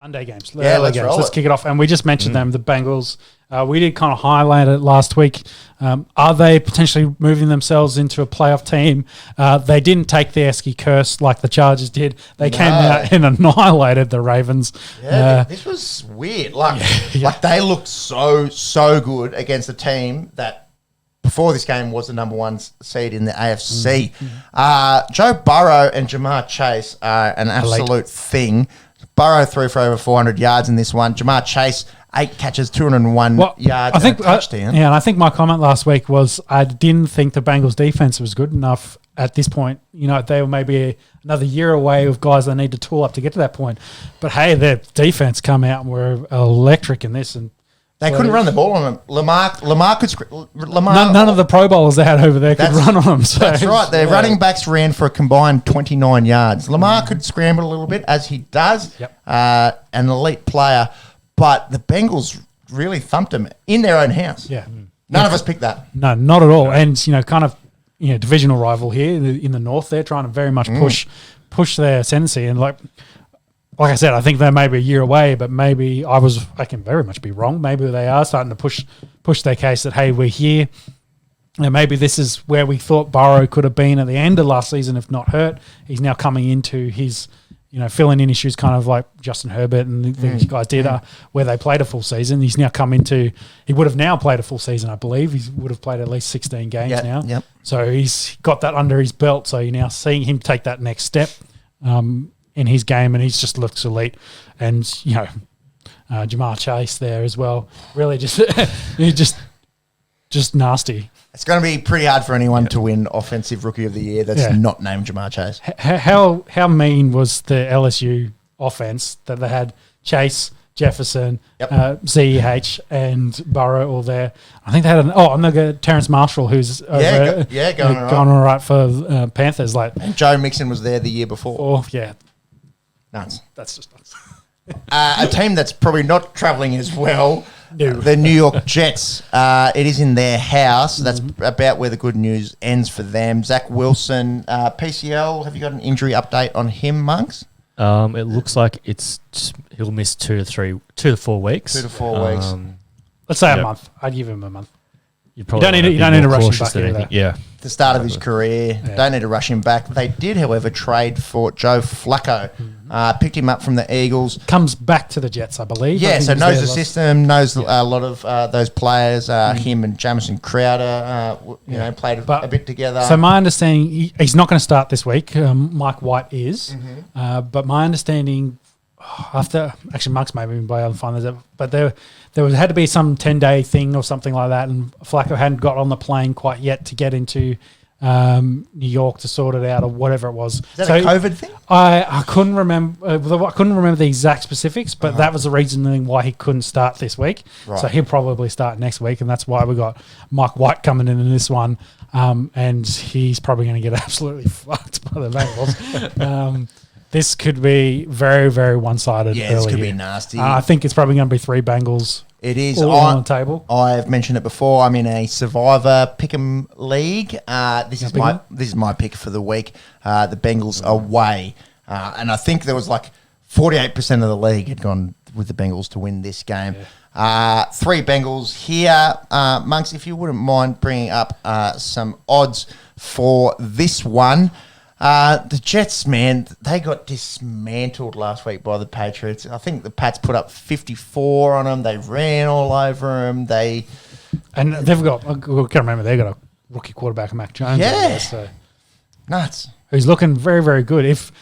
Monday games. Yeah, let's roll Let's it. kick it off. And we just mentioned them, the Bengals. We did kind of highlight it last week. Are they potentially moving themselves into a playoff team? They didn't take the Esky curse like the Chargers did. They came out and annihilated the Ravens. Yeah, this was weird. Like they looked so good against a team that before this game was the number one seed in the AFC. Joe Burrow and Jamar Chase are an absolute thing. Burrow threw for over 400 yards in this one. Jamar Chase, 8 catches, 201 yards, and a touchdown. And I think my comment last week was I didn't think the Bengals defense was good enough at this point. You know, they were maybe another year away of guys they need to tool up to get to that point. But hey, their defense come out and were electric in this, and they couldn't run the ball on them. Lamar could. None of the Pro Bowlers they had over there could run on them. So that's right. Their running backs ran for a combined 29 yards. Lamar could scramble a little bit, as he does, an elite player. But the Bengals really thumped them in their own house. Yeah. None of us picked that. No, not at all. And, divisional rival here in the North, they're trying to very much push their ascendancy. And like I said, I think they may be a year away, but maybe I can very much be wrong. Maybe they are starting to push their case that, hey, we're here. And maybe this is where we thought Burrow could have been at the end of last season, if not hurt. He's now coming into his, filling in issues, kind of like Justin Herbert and these guys did, where they played a full season. He's now come into, he would have now played a full season, I believe. He would have played at least 16 games now. Yep. So he's got that under his belt. So you're now seeing him take that next step in his game, and he's just looks elite. And, Jamar Chase there as well. Really just nasty. It's going to be pretty hard for anyone to win Offensive Rookie of the Year that's not named Jamar Chase. How mean was the LSU offense that they had Chase, Jefferson, CEH, and Burrow all there? I think they had Terrence Marshall, who's going all right for Panthers. And Joe Mixon was there the year before. Oh, yeah. Nuts. That's just nuts. A team that's probably not travelling as well, the New York Jets. It is in their house. That's about where the good news ends for them. Zach Wilson, PCL. Have you got an injury update on him, Monks? It looks like he'll miss 2 to 4 weeks. 2 to 4 weeks. Let's say a month. I'd give him a month. You don't need to rush him back. The start of his career. Don't need to rush him back. They did, however, trade for Joe Flacco. Picked him up from the Eagles. Comes back to the Jets, I believe. Yeah, so knows the system, knows a lot of those players. Him and Jamison Crowder, played a bit together. So my understanding, he's not going to start this week. Mike White is. But my understanding, Mark's maybe been able to find this out, but there had to be some 10-day thing or something like that, and Flacco hadn't got on the plane quite yet to get into New York to sort it out or whatever it was. Is that a COVID thing? I couldn't remember. I couldn't remember the exact specifics, but that was the reasoning why he couldn't start this week. Right. So he'll probably start next week, and that's why we got Mike White coming in this one, and he's probably going to get absolutely fucked by the Bengals. This could be very, very one-sided. Yeah, this could be nasty. I think it's probably going to be 3 Bengals. It is all on the table. I've mentioned it before. I'm in a Survivor Pick'em League. This is my pick for the week. The Bengals away, and I think there was 48% of the league had gone with the Bengals to win this game. 3 Bengals here. Monks, if you wouldn't mind bringing up some odds for this one. The Jets, man, they got dismantled last week by the Patriots. I think the Pats put up 54 on them. They ran all over them. They've got, I can't remember, they've got a rookie quarterback, Mac Jones. Yeah. So. Nuts. Who's looking very, very good. If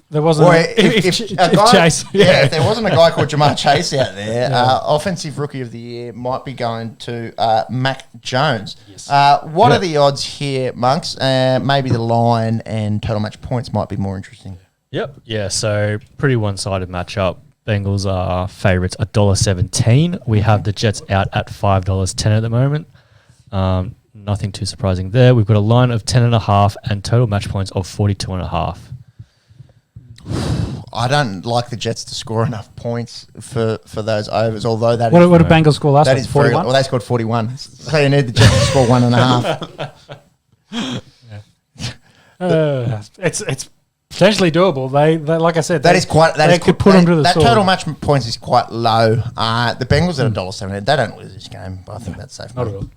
there wasn't Chase. If there wasn't a guy called Jamar Chase out there, Offensive Rookie of the Year might be going to Mac Jones. Yes. What are the odds here, Monks? Maybe the line and total match points might be more interesting. Yep. Yeah, so pretty one-sided matchup. Bengals are favourites $1.17. We have the Jets out at $5.10 at the moment. Nothing too surprising there. We've got a line of 10.5 and total match points of 42.5. I don't like the Jets to score enough points for those overs, although that what did Bengals score last week? 41? Well, they scored 41. So you need the Jets to score 1.5. It's Potentially doable. They like I said, That is quite. That they is could qu- put them to the that sword. total match points is quite low. The Bengals at $1.70. They don't lose this game, but I think that's safe. Not at all.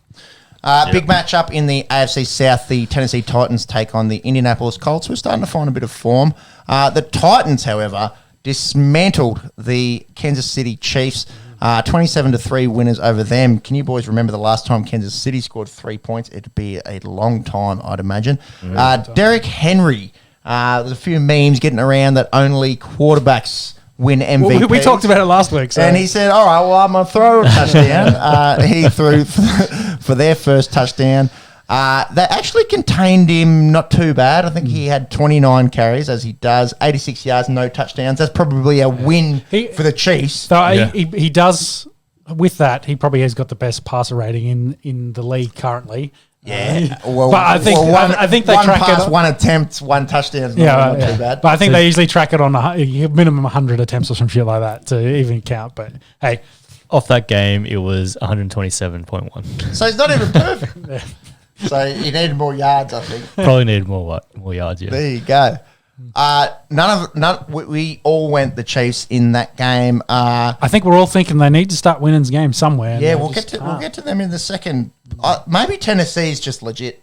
Big matchup in the AFC South. The Tennessee Titans take on the Indianapolis Colts. We're starting to find a bit of form. The Titans, however, dismantled the Kansas City Chiefs. 27-3 winners over them. Can you boys remember the last time Kansas City scored 3 points? It'd be a long time, I'd imagine. Derrick Henry. There's a few memes getting around that only quarterbacks win MVP. Well, we talked about it last week. So. And he said, all right, well, I'm going to throw a touchdown. He threw for their first touchdown. They actually contained him not too bad. I think he had 29 carries, as he does, 86 yards, no touchdowns. That's probably a win for the Chiefs. So he does, with that, he probably has got the best passer rating in the league currently. Yeah, but I think they one track pass, it. one attempt, one touchdown. Not too bad. But I think they usually track it on a minimum 100 attempts or some shit like that to even count. But hey, off that game, it was 127.1. So it's not even perfect. So he needed more yards, I think. Probably needed more yards. Yeah. There you go. We all went the Chiefs in that game. I think we're all thinking they need to start winning this game somewhere. Yeah, we'll get to them in the second. Maybe Tennessee's just legit.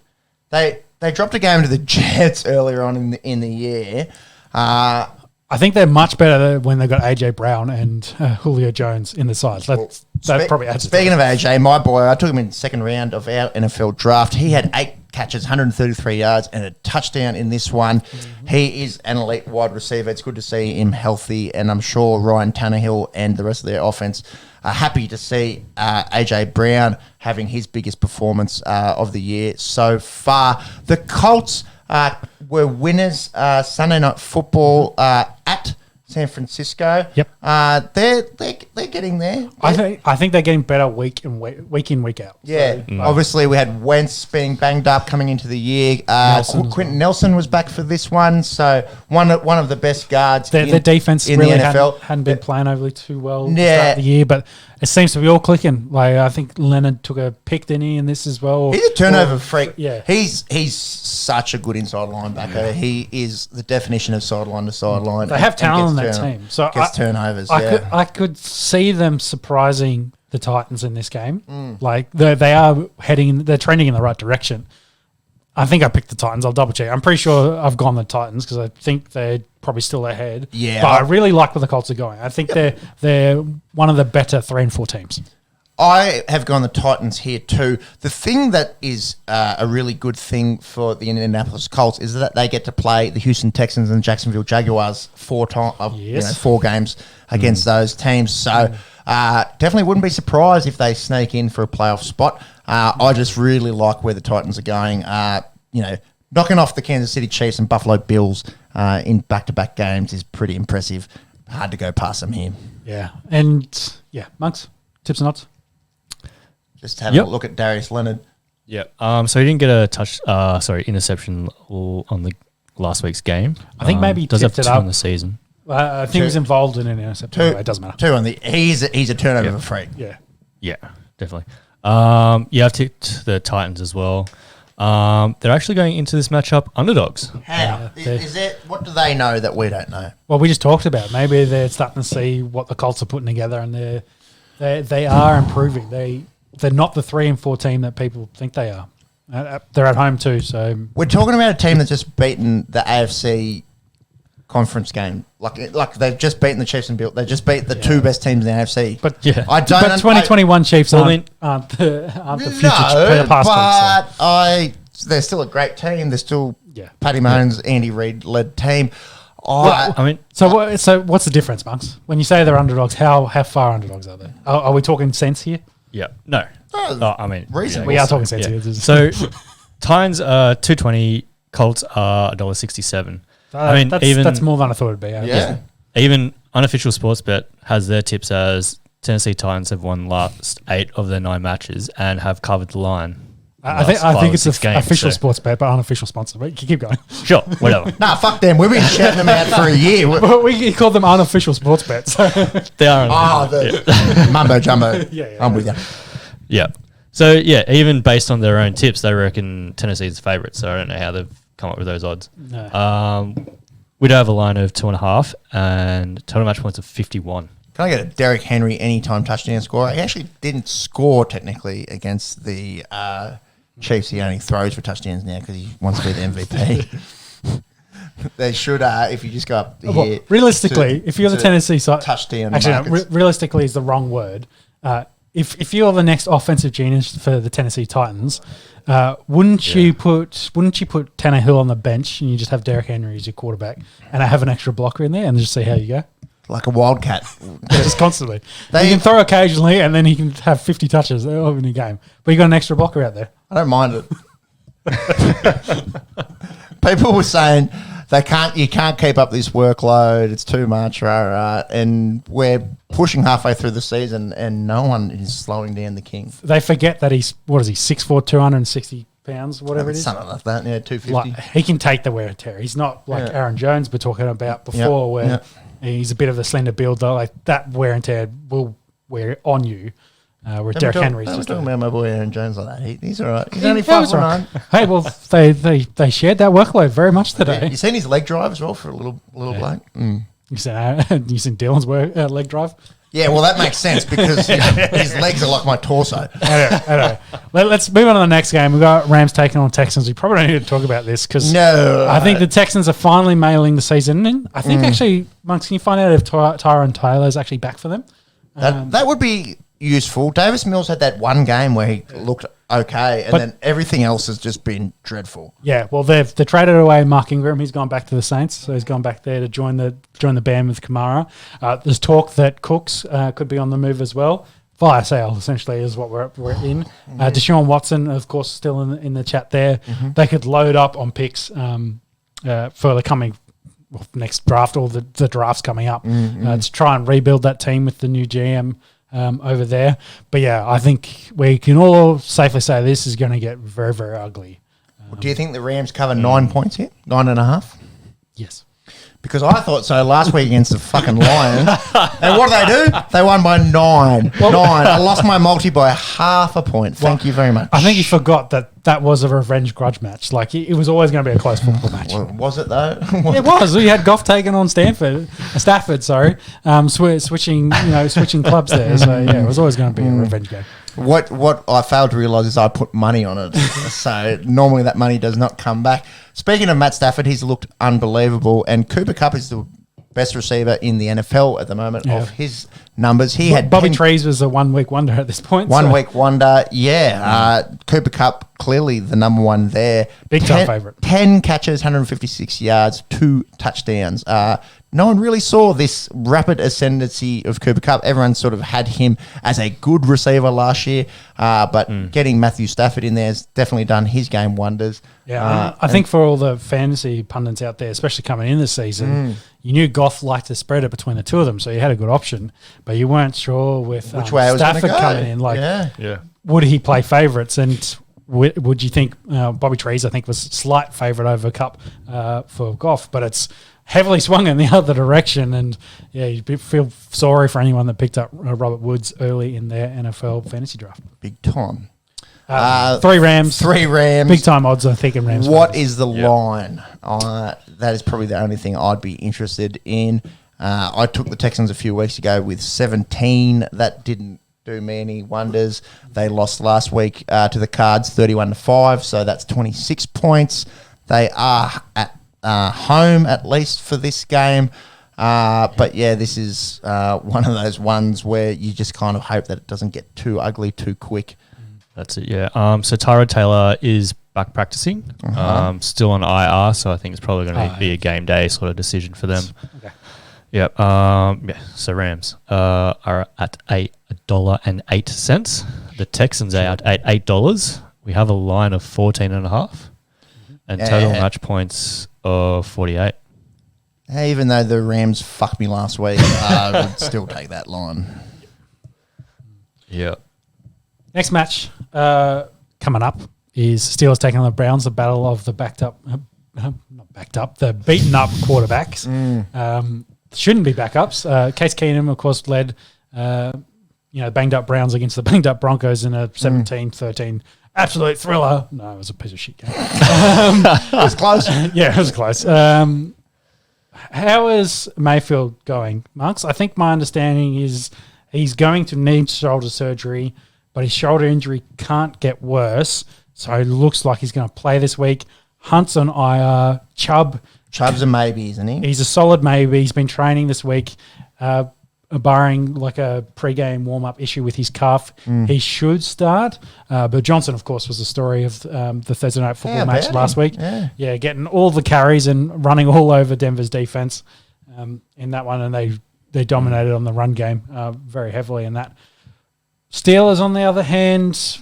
They dropped a game to the Jets earlier on in the year. I think they're much better when they've got AJ Brown and Julio Jones in the sides. That probably adds. Speaking of AJ, my boy, I took him in the second round of our NFL draft. He had 8 catches, 133 yards, and a touchdown in this one. Mm-hmm. He is an elite wide receiver. It's good to see him healthy, and I'm sure Ryan Tannehill and the rest of their offense are happy to see AJ Brown having his biggest performance of the year so far. The Colts were winners Sunday Night Football at San Francisco. Yep. They're getting there. I think they're getting better week in, week out. Yeah. So, Obviously, we had Wentz being banged up coming into the year. Quentin Nelson was back for this one. So one of the best guards their defense in really the NFL. hadn't been playing overly too well to start the year, but it seems to be all clicking. Like I think Leonard took a pick, didn't he, in this as well? He's a turnover freak. Yeah. He's such a good inside linebacker. Yeah. He is the definition of sideline to sideline. They have talent on that team. So gets turnovers. I could see them surprising the Titans in this game. Like they are they're trending in the right direction. I think I picked the Titans. I'll double check. I'm pretty sure I've gone the Titans because I think they're probably still ahead. Yeah, but I really like where the Colts are going. I think they're one of the better 3 and 4 teams. I have gone the Titans here too. The thing that is a really good thing for the Indianapolis Colts is that they get to play the Houston Texans and Jacksonville Jaguars 4 games against those teams. So definitely wouldn't be surprised if they sneak in for a playoff spot. I just really like where the Titans are going. Knocking off the Kansas City Chiefs and Buffalo Bills in back-to-back games is pretty impressive. Hard to go past them here. Yeah. And, Monks, tips and odds? Just having a look at Darius Leonard. Yeah. So he didn't get a interception on the last week's game. I think maybe he does have tipped 2 it up on the season. I think he was involved in an interception. Anyway, it doesn't matter. 2 on the. He's a turnover freak. Yeah. Yeah, definitely. I've tipped the Titans as well. They're actually going into this matchup underdogs. How? What do they know that we don't know? Well, we just talked about it. Maybe they're starting to see what the Colts are putting together, and they are improving. They're not the 3 and 4 team that people think they are. They're at home too, so we're talking about a team that's just beaten the AFC conference game. Like they've just beaten the Chiefs and Bills. They just beat the 2 best teams in the AFC. But I don't. But 2021 Chiefs aren't the future past but they're still a great team. They're still Paddy Mahomes, Andy Reid led team. So what's the difference, Monks? When you say they're underdogs, how far underdogs are they? Are we talking cents here? Yeah. No. Reasonable. We are talking cents here. So Titans are $2.20, Colts are $1.67. That's more than I thought it'd be. Yeah. Even unofficial sports bet has their tips as Tennessee Titans have won last 8 of their 9 matches and have covered the line. I think it's an official sports bet, but unofficial sponsor. But keep going. Sure, whatever. Nah, fuck them. We've been shouting them out for a year. We call them unofficial sports bets. They are. Mumbo jumbo. Yeah, I'm with you. Yeah. So, even based on their own tips, they reckon Tennessee's the favourite. So, I don't know how they've come up with those odds. No. We do have a line of 2.5 and total match points of 51. Can I get a Derrick Henry anytime touchdown scorer? He actually didn't score technically against the Chiefs. He only throws for touchdowns now because he wants to be the MVP. They should, if you just go up here. Realistically, if you're the Tennessee side, touchdown. Actually, realistically is the wrong word. If you're the next offensive genius for the Tennessee Titans, wouldn't you put Tannehill on the bench and you just have Derrick Henry as your quarterback and have an extra blocker in there and just see how you go? Like a wildcat. Just constantly. He can throw occasionally and then he can have 50 touches over in a game. But you got an extra blocker out there. I don't mind it. People were saying you can't keep up this workload. It's too much, and we're pushing halfway through the season, and no one is slowing down the King. They forget that he's 6'4", 260 pounds, whatever it is. Something like that, yeah, 250. Like, he can take the wear and tear. He's not like Aaron Jones we're talking about before, where he's a bit of a slender builder. Like that wear and tear will wear on you. Where Derrick Henry's just talking about my boy Aaron Jones like that. He's all right. He's only 5'9". Hey, well, they shared that workload very much today. You seen his leg drive as well for a little bloke? Mm. You seen Dylan's leg drive? Yeah, well, that makes sense because his legs are like my torso. I know. Let's move on to the next game. We've got Rams taking on Texans. We probably don't need to talk about this because I think the Texans are finally mailing the season in. I think actually, Monks, can you find out if Tyron Taylor is actually back for them? That would be useful. Davis Mills had that one game where he looked okay, and then everything else has just been dreadful. Yeah, well, they traded away Mark Ingram. He's gone back to the Saints, so he's gone back there to join the band with Kamara. There's talk that Cooks could be on the move as well. Fire sale, essentially, is what we're in. Deshaun Watson, of course, still in the chat there. Mm-hmm. They could load up on picks for the coming next draft or the drafts coming up to try and rebuild that team with the new GM over there. But yeah, I think we can all safely say this is going to get very, very ugly. Do you think the Rams cover 9 points here? 9.5? Yes. Because I thought so last week against the fucking Lions. And what did they do? They won by 9. 9. I lost my multi by half a point. Thank you very much. I think you forgot that was a revenge grudge match. Like, it was always going to be a close football match. Well, was it, though? It was. We had Goff taking on Stafford, switching clubs there. So, yeah, it was always going to be a revenge game. What I failed to realise is I put money on it. So normally that money does not come back. Speaking of Matt Stafford, he's looked unbelievable. And Cooper Kupp is the best receiver in the NFL at the moment of his numbers. He had Bobby Trees was a 1 week wonder at this point. One week wonder, yeah. Cooper Kupp, clearly the number one there. Big time favourite. 10 catches, 156 yards, 2 touchdowns. No one really saw this rapid ascendancy of Cooper Kupp. Everyone sort of had him as a good receiver last year, but getting Matthew Stafford in there has definitely done his game wonders. Yeah, I think for all the fantasy pundits out there, especially coming in this season, you knew Goff liked to spread it between the two of them, so you had a good option, but you weren't sure with which way Stafford coming in. Would he play favourites? And would you think Bobby Trees, I think, was slight favourite over Kupp for Goff, but it's heavily swung in the other direction, and yeah, you feel sorry for anyone that picked up Robert Woods early in their NFL fantasy draft. Big time. 3 Rams. 3 Rams. Big time odds, I think, in Rams. What is the line? That is probably the only thing I'd be interested in. I took the Texans a few weeks ago with 17. That didn't do me any wonders. They lost last week to the Cards 31-5, so that's 26 points. They are at home at least for this game. But yeah, this is one of those ones where you just kind of hope that it doesn't get too ugly too quick. That's it, yeah. So Tyrod Taylor is back practicing, still on IR, so I think it's probably going to be a game day sort of decision for them. Okay. Yep. So Rams are at $8.08. The Texans are at $8. We have a line of 14.5 and total match points of 48. Hey, even though the Rams fucked me last week, I would still take that line. Yeah. Next match coming up is Steelers taking on the Browns, the battle of the the beaten up quarterbacks. Shouldn't be backups. Case Keenum, of course, led banged up Browns against the banged up Broncos in a 17-13 absolute thriller. No, it was a piece of shit game. It was close. Yeah, it was close. How is Mayfield going, Marks? I think my understanding is he's going to need shoulder surgery, but his shoulder injury can't get worse. So it looks like he's going to play this week. Hunt's on IR. Chubb's a maybe, isn't he? He's a solid maybe. He's been training this week, barring like a pre-game warm-up issue with his calf. He should start. But Johnson, of course, was the story of the Thursday Night Football match last week. Yeah, getting all the carries and running all over Denver's defense in that one, and they dominated on the run game very heavily in that. Steelers, on the other hand,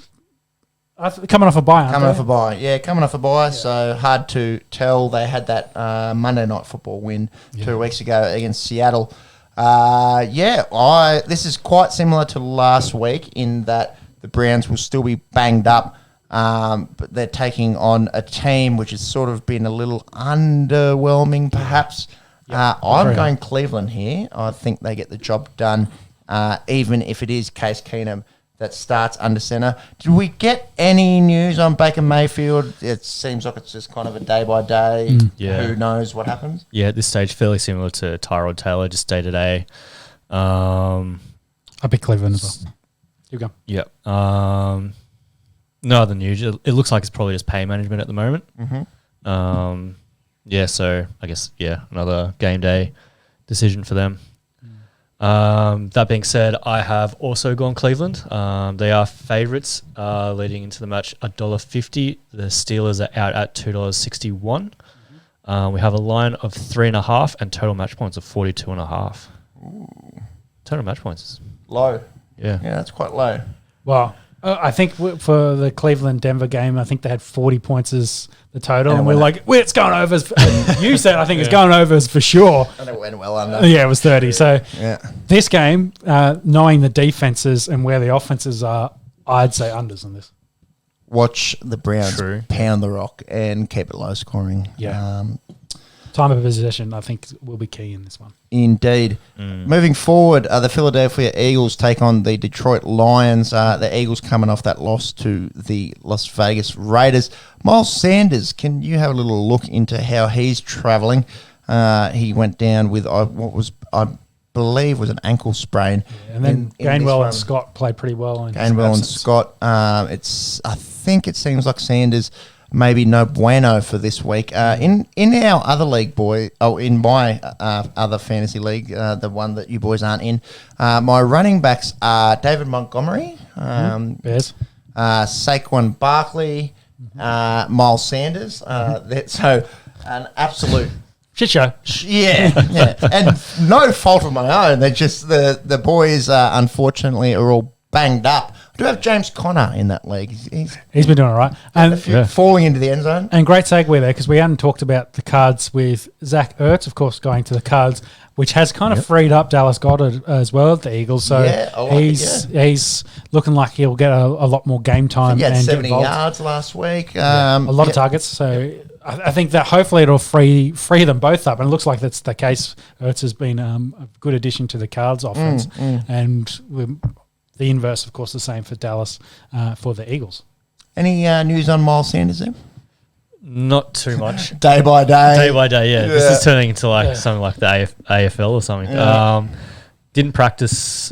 coming off a bye, Coming off a bye. So hard to tell. They had that Monday Night Football win 2 weeks ago against Seattle. This is quite similar to last week in that the Browns will still be banged up, but they're taking on a team which has sort of been a little underwhelming, perhaps. I'm going Cleveland here. I think they get the job done, even if it is Case Keenum that starts under center. Did we get any news on Baker Mayfield? It seems like it's just kind of a day by day. Who knows what happens? Yeah, at this stage, fairly similar to Tyrod Taylor, just day to day. I pick Cleveland as well. Here we go. Yep. No other news. It looks like it's probably just pay management at the moment. So I guess, another game day decision for them. That being said, I have also gone Cleveland. They are favourites leading into the match, $1.50. The Steelers are out at $2.61. We have a line of 3.5 and total match points of 42.5. Total match points. Low. Yeah, that's quite low. Well, I think for the Cleveland-Denver game, I think they had 40 points as the total, and we're like, it's going over. You said, I think it's going over for sure. And it went well under. Yeah, it was 30. So this game, knowing the defenses and where the offenses are, I'd say unders on this. Watch the Browns pound the rock and keep it low scoring. Time of possession, I think, will be key in this one. Indeed. Moving forward, the Philadelphia Eagles take on the Detroit Lions. The Eagles coming off that loss to the Las Vegas Raiders. Miles Sanders, can you have a little look into how he's travelling? He went down with I believe was an ankle sprain. And then Gainwell and Scott played pretty well. Gainwell and Scott. I think it seems like Sanders maybe no bueno for this week. In our other league, in my other fantasy league, the one that you boys aren't in, my running backs are David Montgomery, Bears, Saquon Barkley, Miles Sanders. So an absolute shit show. Yeah. And no fault of my own. They're just the boys, unfortunately, are all banged up. I do have James Conner in that league. He's been doing all right. And falling into the end zone. And great segue there, because we hadn't talked about the Cards with Zach Ertz, of course, going to the Cards, which has kind of freed up Dallas Goedert as well at the Eagles. So he's looking like he'll get a lot more game time. He had 70 yards last week. A lot of targets. So I think that hopefully it'll free them both up. And it looks like that's the case. Ertz has been a good addition to the Cards offense. And the inverse, of course, the same for Dallas for the Eagles. Any news on Miles Sanders there? Not too much. Day by day. Day by day, yeah. This is turning into something like the AFL or something. Didn't practice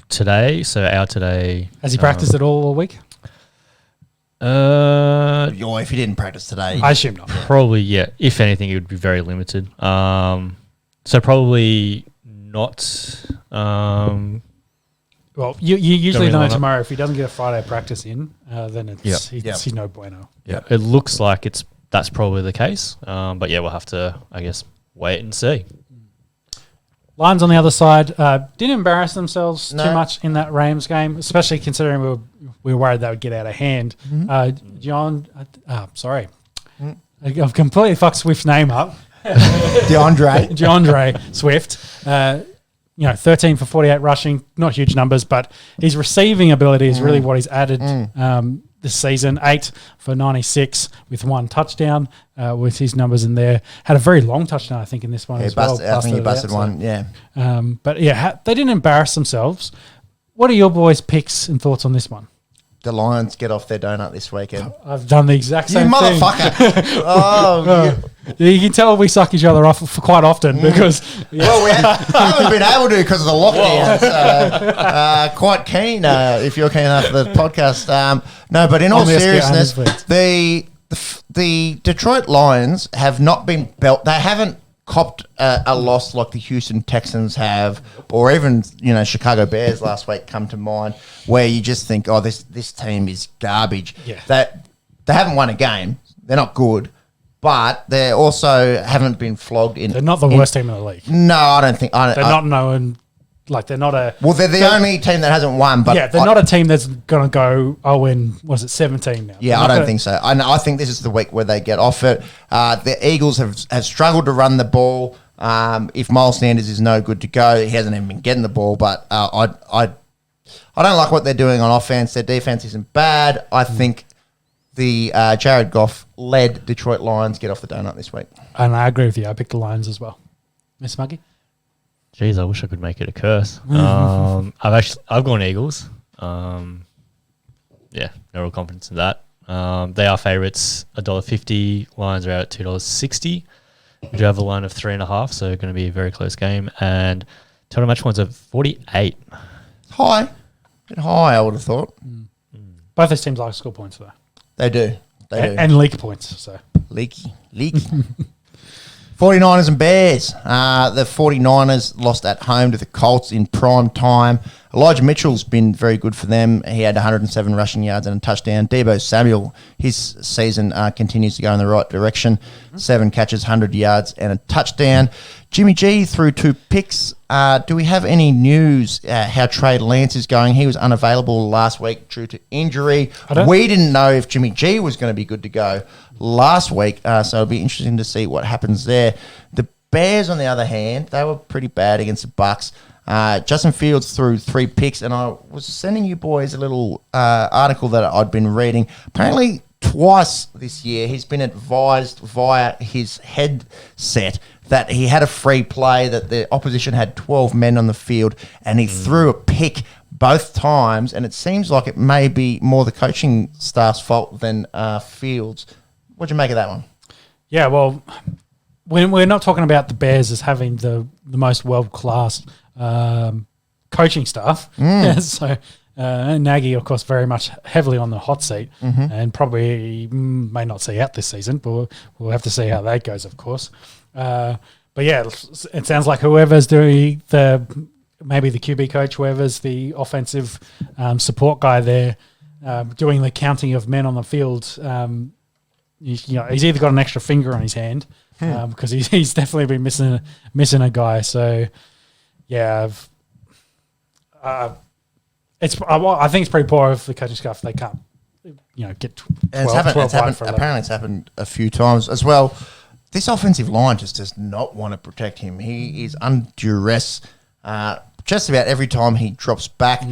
today, so out today. Has he practiced at all week? If he didn't practice today. I assume not. Probably, yeah. If anything, it would be very limited. So probably not... Well, you usually know tomorrow if he doesn't get a Friday practice in, then he's no bueno. Yeah, it looks like that's probably the case. But we'll have to, I guess, wait and see. Lions on the other side didn't embarrass themselves too much in that Rams game, especially considering we were worried they would get out of hand. Sorry, I've completely fucked Swift's name up. DeAndre Swift. 13 for 48 rushing, not huge numbers, but his receiving ability is really what he's added this season. 8 for 96 with 1 touchdown with his numbers in there. Had a very long touchdown, I think, in this one as well. I think he busted one, But they didn't embarrass themselves. What are your boys' picks and thoughts on this one? the Lions get off their donut this weekend. I've done the exact You same thing. motherfucker. You can tell we suck each other off for quite often because Well, we haven't been able to because of the lockdown. So, quite keen if you're keen enough for the podcast. No, but in all On the Esky, seriousness, 100%. the Detroit Lions have not been They haven't copped a loss like the Houston Texans have, or even Chicago Bears last week come to mind, where you just think, oh, this team is garbage. Yeah. That they haven't won a game. They're not good. But they also haven't been flogged in. they're not the worst team in the league. No, I don't think. They're not known. Like they're not a. Well, they're the only team that hasn't won. But yeah, they're not a team that's going to go 17 now. Yeah, I don't think so. I think this is the week where they get off it. The Eagles have struggled to run the ball. If Miles Sanders is no good to go, he hasn't even been getting the ball. But I don't like what they're doing on offense. Their defense isn't bad. I think the Jared Goff-led Detroit Lions get off the donut this week. And I agree with you. I picked the Lions as well. Miss Muggy? Jeez, I wish I could make it a curse. I've gone Eagles. Yeah, no real confidence in that. They are favourites, $1.50. Lions are out at $2.60. We do have a line of 3.5, so going to be a very close game. And total match points of 48. High. A bit high, I would have thought. Both those teams like to score points, though. They do. They do. And leak points. So Leaky. 49ers and Bears. The 49ers lost at home to the Colts in prime time. Elijah Mitchell's been very good for them. He had 107 rushing yards and a touchdown. Deebo Samuel, his season continues to go in the right direction. 7 catches, 100 yards and a touchdown. Jimmy G threw 2 picks. Do we have any news how Trey Lance is going? He was unavailable last week due to injury. We didn't know if Jimmy G was going to be good to go last week, so it'll be interesting to see what happens there. The Bears, on the other hand, they were pretty bad against the Bucks. Justin Fields threw 3 picks, and I was sending you boys a little article that I'd been reading. Apparently, twice this year, he's been advised via his headset that he had a free play, that the opposition had 12 men on the field, and he threw a pick both times, and it seems like it may be more the coaching staff's fault than Fields. What'd you make of that one? yeah, well, we're not talking about the Bears as having the most world-class coaching staff. So Nagy, of course, very much heavily on the hot seat and probably may not see out this season, but we'll have to see how that goes, of course. But yeah, it sounds like whoever's doing maybe the QB coach, whoever's the offensive support guy there, doing the counting of men on the field, he's either got an extra finger on his hand because he's definitely been missing a guy. So yeah, I think it's pretty poor of the coaching staff. They can't, get 12 Apparently, it's happened a few times as well. This offensive line just does not want to protect him. He is under duress just about every time he drops back.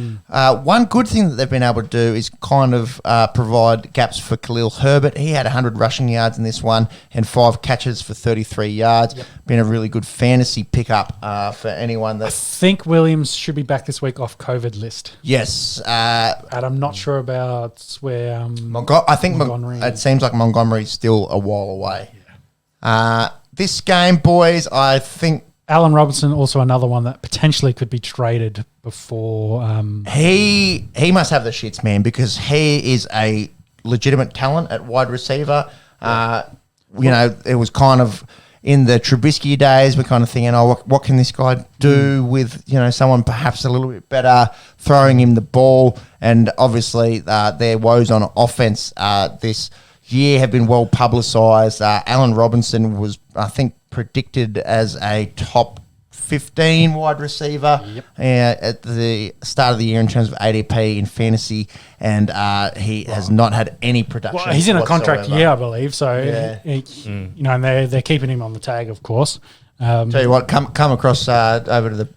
One good thing that they've been able to do is kind of provide gaps for Khalil Herbert. He had 100 rushing yards in this one and 5 catches for 33 yards. Yep. Been a really good fantasy pickup for anyone. I think Williams should be back this week off COVID list. Yes. And I'm not sure about where I think Montgomery. It seems like Montgomery's still a while away. Yeah. This game, boys, I think Allen Robinson, also another one that potentially could be traded before. He must have the shits, man, because he is a legitimate talent at wide receiver. It was kind of in the Trubisky days, we're kind of thinking, what can this guy do with someone perhaps a little bit better throwing him the ball? And obviously, their woes on offense this year have been well publicised. Allen Robinson was, I think, predicted as a top 15 wide receiver at the start of the year in terms of ADP in fantasy, and he has not had any production. Well, he's in a contract year, I believe. So, and they're keeping him on the tag, of course. Tell you what, come across over to the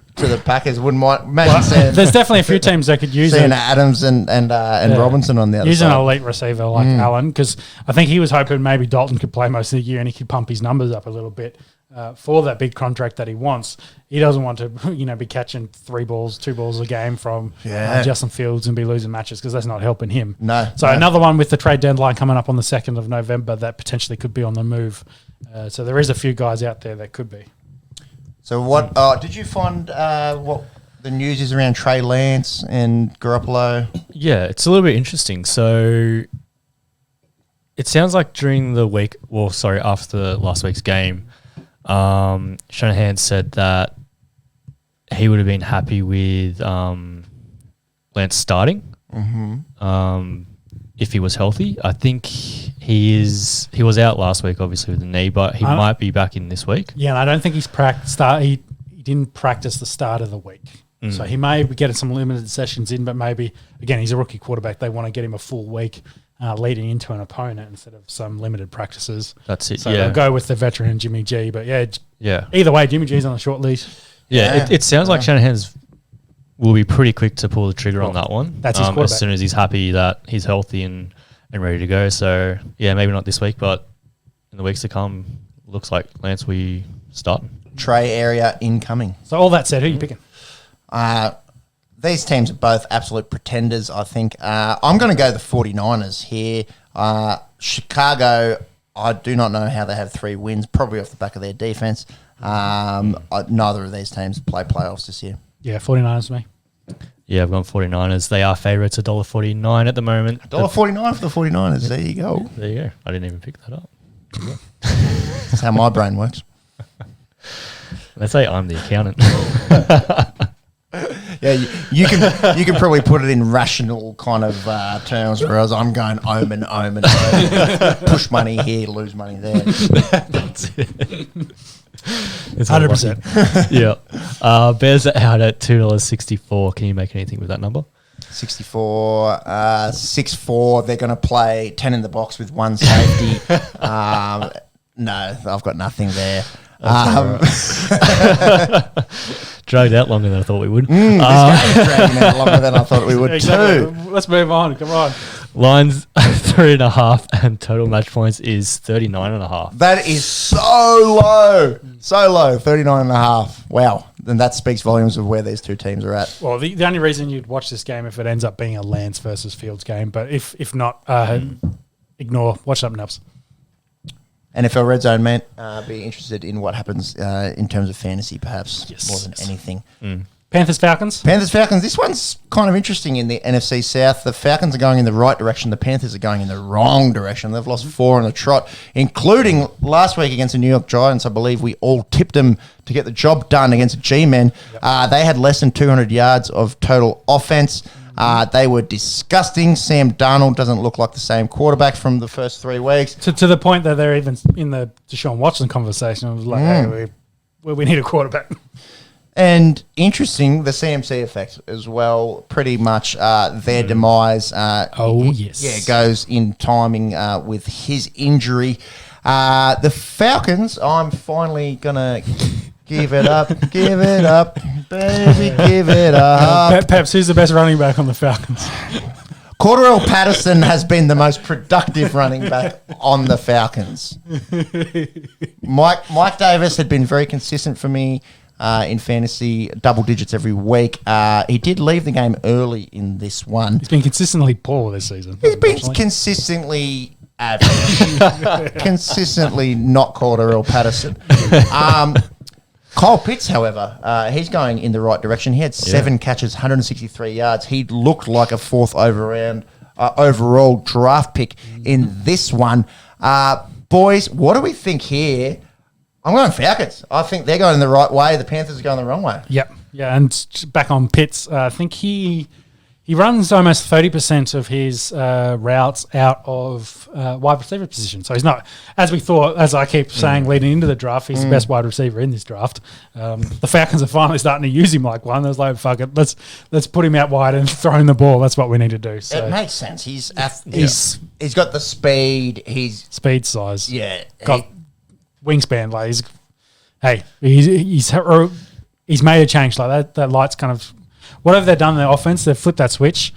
Packers. Wouldn't mind. There's definitely a few teams that could use seeing Adams and Robinson on the other He's side. He's an elite receiver like Allen, because I think he was hoping maybe Dalton could play most of the year and he could pump his numbers up a little bit. for that big contract that he wants. He doesn't want to, be catching 2 balls a game from Justin Fields and be losing matches because that's not helping him. No. Another one with the trade deadline coming up on the 2nd of November that potentially could be on the move. So there is a few guys out there that could be. So what did you find what the news is around Trey Lance and Garoppolo? Yeah, it's a little bit interesting. So it sounds like during the week, after last week's game, Shanahan said that he would have been happy with Lance starting if he was healthy. I think he was out last week, obviously, with the knee, but he might be back in this week. Yeah, and I don't think he's he didn't practice the start of the week. So he may be getting some limited sessions in, but maybe, again, he's a rookie quarterback. They want to get him a full week leading into an opponent instead of some limited practices. That's it, so they'll go with the veteran Jimmy G. But, yeah. Either way, Jimmy G's on a short leash. Yeah, it sounds like Shanahan's will be pretty quick to pull the trigger on that one. That's his quarterback. As soon as he's happy that he's healthy and ready to go. So, maybe not this week, but in the weeks to come, looks like Lance will be starting. Trey area incoming. So all that said, who are you picking? These teams are both absolute pretenders, I think. I'm going to go the 49ers here. Chicago, I do not know how they have 3 wins, probably off the back of their defense. Neither of these teams play playoffs this year. Yeah, 49ers for me. Yeah, I've gone 49ers. They are favourites, $1.49 at the moment. $1.49 for the 49ers. There you go. There you go. I didn't even pick that up. That's how my brain works. Let's say I'm the accountant. Yeah, you can probably put it in rational kind of terms, whereas I'm going omen. Push money here, lose money there. That's it. It's 100%. Yeah. Bears are out at $2.64. Can you make anything with that number? 64, 6-4. They're going to play 10 in the box with 1 safety. No, I've got nothing there. Dragged out longer than I thought we would. This game is dragging out longer than I thought we would too. Let's move on. Come on. Lines 3.5 and total match points is 39.5. That is so low. So low, 39.5. Wow. And that speaks volumes of where these two teams are at. Well, the only reason you'd watch this game if it ends up being a Lance versus Fields game, but if not, watch something else. NFL Red Zone, man, be interested in what happens in terms of fantasy, perhaps, more than anything. Panthers-Falcons? Panthers-Falcons. This one's kind of interesting in the NFC South. The Falcons are going in the right direction. The Panthers are going in the wrong direction. They've lost 4 on the trot, including last week against the New York Giants. I believe we all tipped them to get the job done against the G-Men. Yep. They had less than 200 yards of total offense. They were disgusting. Sam Darnold doesn't look like the same quarterback from the first 3 weeks. To the point that they're even in the Deshaun Watson conversation. I was like, hey, we need a quarterback. And interesting, the CMC effect as well. Pretty much their demise. Goes in timing with his injury. The Falcons, I'm finally going to give it up, baby, give it up. Peps, who's the best running back on the Falcons? Cordarrelle Patterson has been the most productive running back on the Falcons. Mike Davis had been very consistent for me in fantasy, double digits every week. He did leave the game early in this one. He's been consistently poor this season. He's been consistently average. Consistently not Cordarrelle Patterson. Kyle Pitts, however, he's going in the right direction. He had 7 catches, 163 yards. He looked like a 4th overall draft pick in this one. Boys, what do we think here? I'm going Falcons. I think they're going the right way. The Panthers are going the wrong way. Yep. Yeah, and back on Pitts, I think he runs almost 30% of his routes out of wide receiver position. So he's not, as we thought, as I keep saying leading into the draft, he's the best wide receiver in this draft. The Falcons are finally starting to use him like one. I was like, fuck it, let's put him out wide and throw him the ball. That's what we need to do. So it makes sense. He's got the speed. He's speed, size. Yeah. Got wingspan. Like he's made a change like that. That light's kind of whatever they've done in their offense, they've flipped that switch,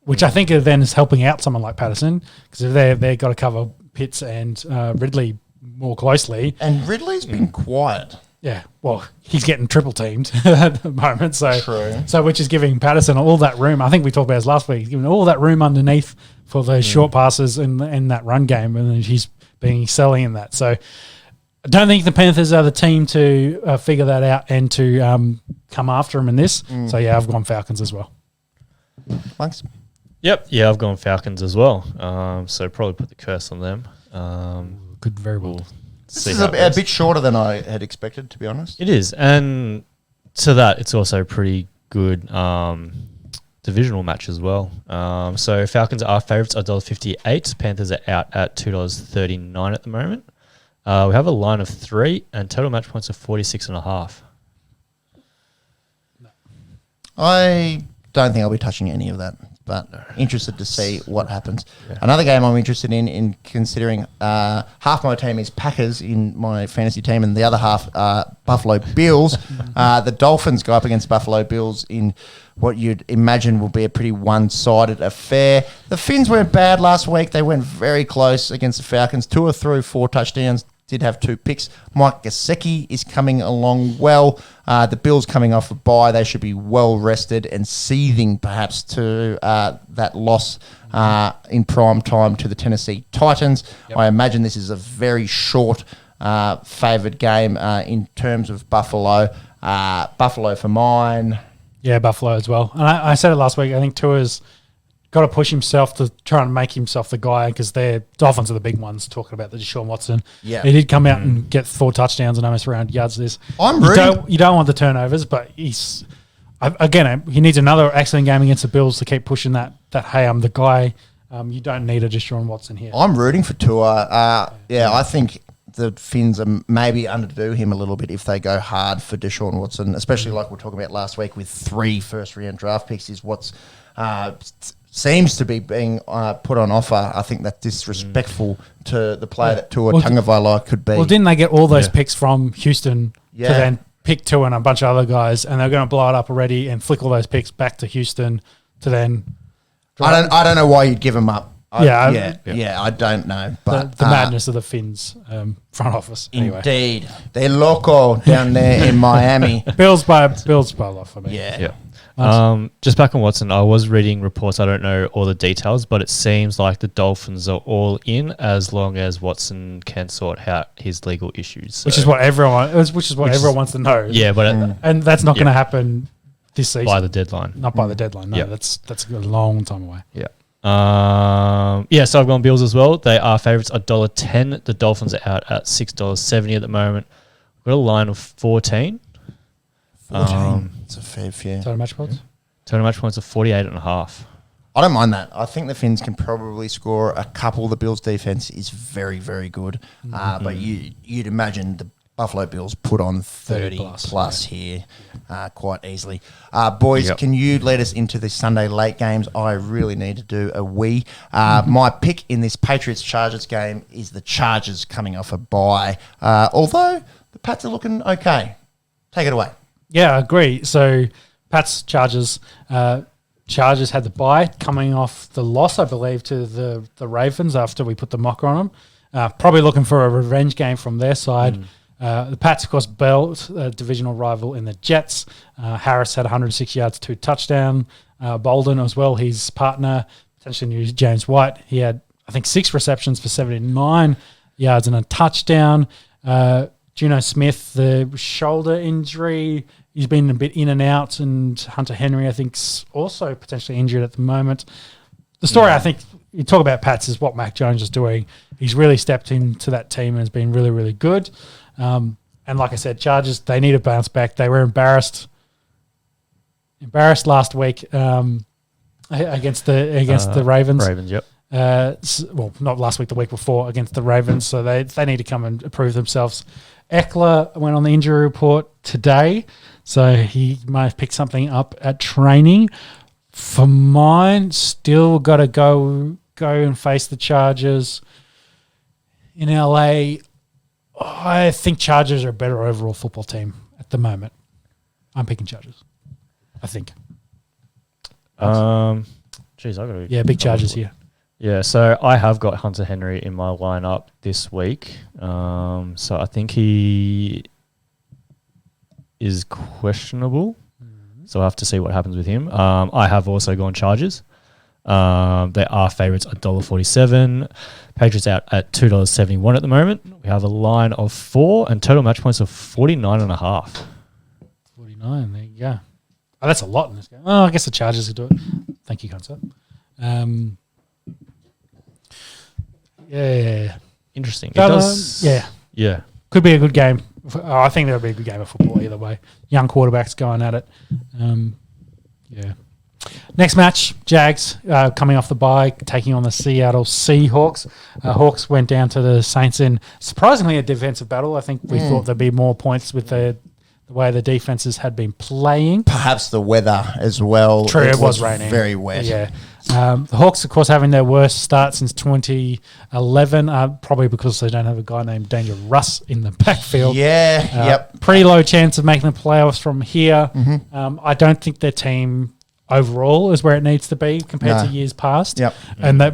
which I think then is helping out someone like Patterson because if they've got to cover Pitts and Ridley more closely. And Ridley's been quiet. Yeah, well, he's getting triple teamed at the moment, so True. so which is giving Patterson all that room. I think we talked about this last week. He's giving all that room underneath for those short passes in that run game, and he's been excelling in that. So I don't think the Panthers are the team to figure that out and to come after him in this. So yeah, I've gone Falcons as well. Thanks. Yep. Yeah, I've gone Falcons as well. So probably put the curse on them. Could very well. This is a bit shorter than I had expected, to be honest. It is, and to that, it's also a pretty good divisional match as well. So Falcons are favourites at $1.58. Panthers are out at $2.39 at the moment. We have a line of 3 and total match points of 46.5. I don't think I'll be touching any of that, but interested to see what happens. Yeah. Another game I'm interested in considering half my team is Packers in my fantasy team and the other half Buffalo Bills. The Dolphins go up against Buffalo Bills in what you'd imagine will be a pretty one-sided affair. The Finns went bad last week. They went very close against the Falcons. Tua threw 4 touchdowns. Did have 2 picks. Mike Gesicki is coming along well. The Bills coming off a bye. They should be well rested and seething perhaps to that loss in prime time to the Tennessee Titans. Yep. I imagine this is a very short favoured game in terms of Buffalo. Buffalo for mine. Yeah, Buffalo as well. And I said it last week. I think Tua's got to push himself to try and make himself the guy because their Dolphins are the big ones talking about the Deshaun Watson. Yeah. He did come out and get 4 touchdowns and almost 300 yards this. You don't want the turnovers, but he needs another excellent game against the Bills to keep pushing that hey, I'm the guy. You don't need a Deshaun Watson here. I'm rooting for Tua. I think the Finns are maybe underdo him a little bit if they go hard for Deshaun Watson, especially like we were talking about last week with 3 first-round draft picks is what's seems to be being put on offer. I think that's disrespectful to the player that Tua Tagovailoa could be. Well, didn't they get all those picks from Houston to then pick Tua and a bunch of other guys, and they're going to blow it up already and flick all those picks back to Houston to then... I don't know why you'd give them up. I don't know. But the madness of the Finns front office. Anyway. Indeed. They're loco down there in Miami. Bills by a lot for me. Yeah. Nice. Just back on Watson, I was reading reports. I don't know all the details, but it seems like the Dolphins are all in as long as Watson can sort out his legal issues. So. Which is what everyone wants to know. Yeah, but and that's not going to happen this season by the deadline. Not by the deadline. No, that's a long time away. Yeah. So I've gone Bills as well. They are favourites $1.10. The Dolphins are out at $6.70 at the moment. We've got a line of 14. 14. It's a fair few. Total match points? Total match points of 48.5. I don't mind that. I think the Finns can probably score a couple. The Bills' defence is very, very good. But you'd imagine the Buffalo Bills put on 30 plus here quite easily. Boys, can you lead us into the Sunday late games? I really need to do a wee. My pick in this Patriots-Chargers game is the Chargers coming off a bye. Although the Pats are looking okay. Take it away. Yeah, I agree. So Pats, Chargers. Chargers had the bye coming off the loss, I believe, to the Ravens after we put the mocker on them. Probably looking for a revenge game from their side. The Pats, of course, built a divisional rival in the Jets. Harris had 106 yards, 2 touchdowns. Bolden as well, his partner, potentially new James White. He had, I think, 6 receptions for 79 yards and a touchdown. Geno Smith, the shoulder injury, he's been a bit in and out, and Hunter Henry, I think, is also potentially injured at the moment. The story, I think, you talk about Pats is what Mac Jones is doing. He's really stepped into that team and has been really, really good. And like I said, Chargers, they need to bounce back. They were embarrassed last week against the Ravens. Ravens, yep. Not last week, the week before against the Ravens. So they need to come and prove themselves. Eckler went on the injury report today, so he might have picked something up at training. For mine, still got to go and face the Chargers in LA. I think Chargers are a better overall football team at the moment. I'm picking Chargers. I think. I got to. Yeah, big Chargers here. Yeah, so I have got Hunter Henry in my lineup this week. So I think he is questionable. So I'll have to see what happens with him. I have also gone Chargers. They are favourites at $1.47. Patriots out at $2.71 at the moment. We have a line of 4 and total match points of 49.5. 49, there you go. Oh, that's a lot in this game. Oh, I guess the Chargers will do it. Thank you, Concept. Yeah. Interesting. It But, does. Yeah. Could be a good game. I think that'll be a good game of football either way. Young quarterbacks going at it. Yeah. Next match, Jags coming off the bye, taking on the Seattle Seahawks. Hawks went down to the Saints in surprisingly a defensive battle. I think we thought there'd be more points with the way the defenses had been playing. Perhaps the weather as well. True, it was raining. Very wet. Yeah. The Hawks, of course, having their worst start since 2011, probably because they don't have a guy named Danger Russ in the backfield. Yeah, yep. Pretty low chance of making the playoffs from here. I don't think their team overall is where it needs to be compared to years past. Yep. And that,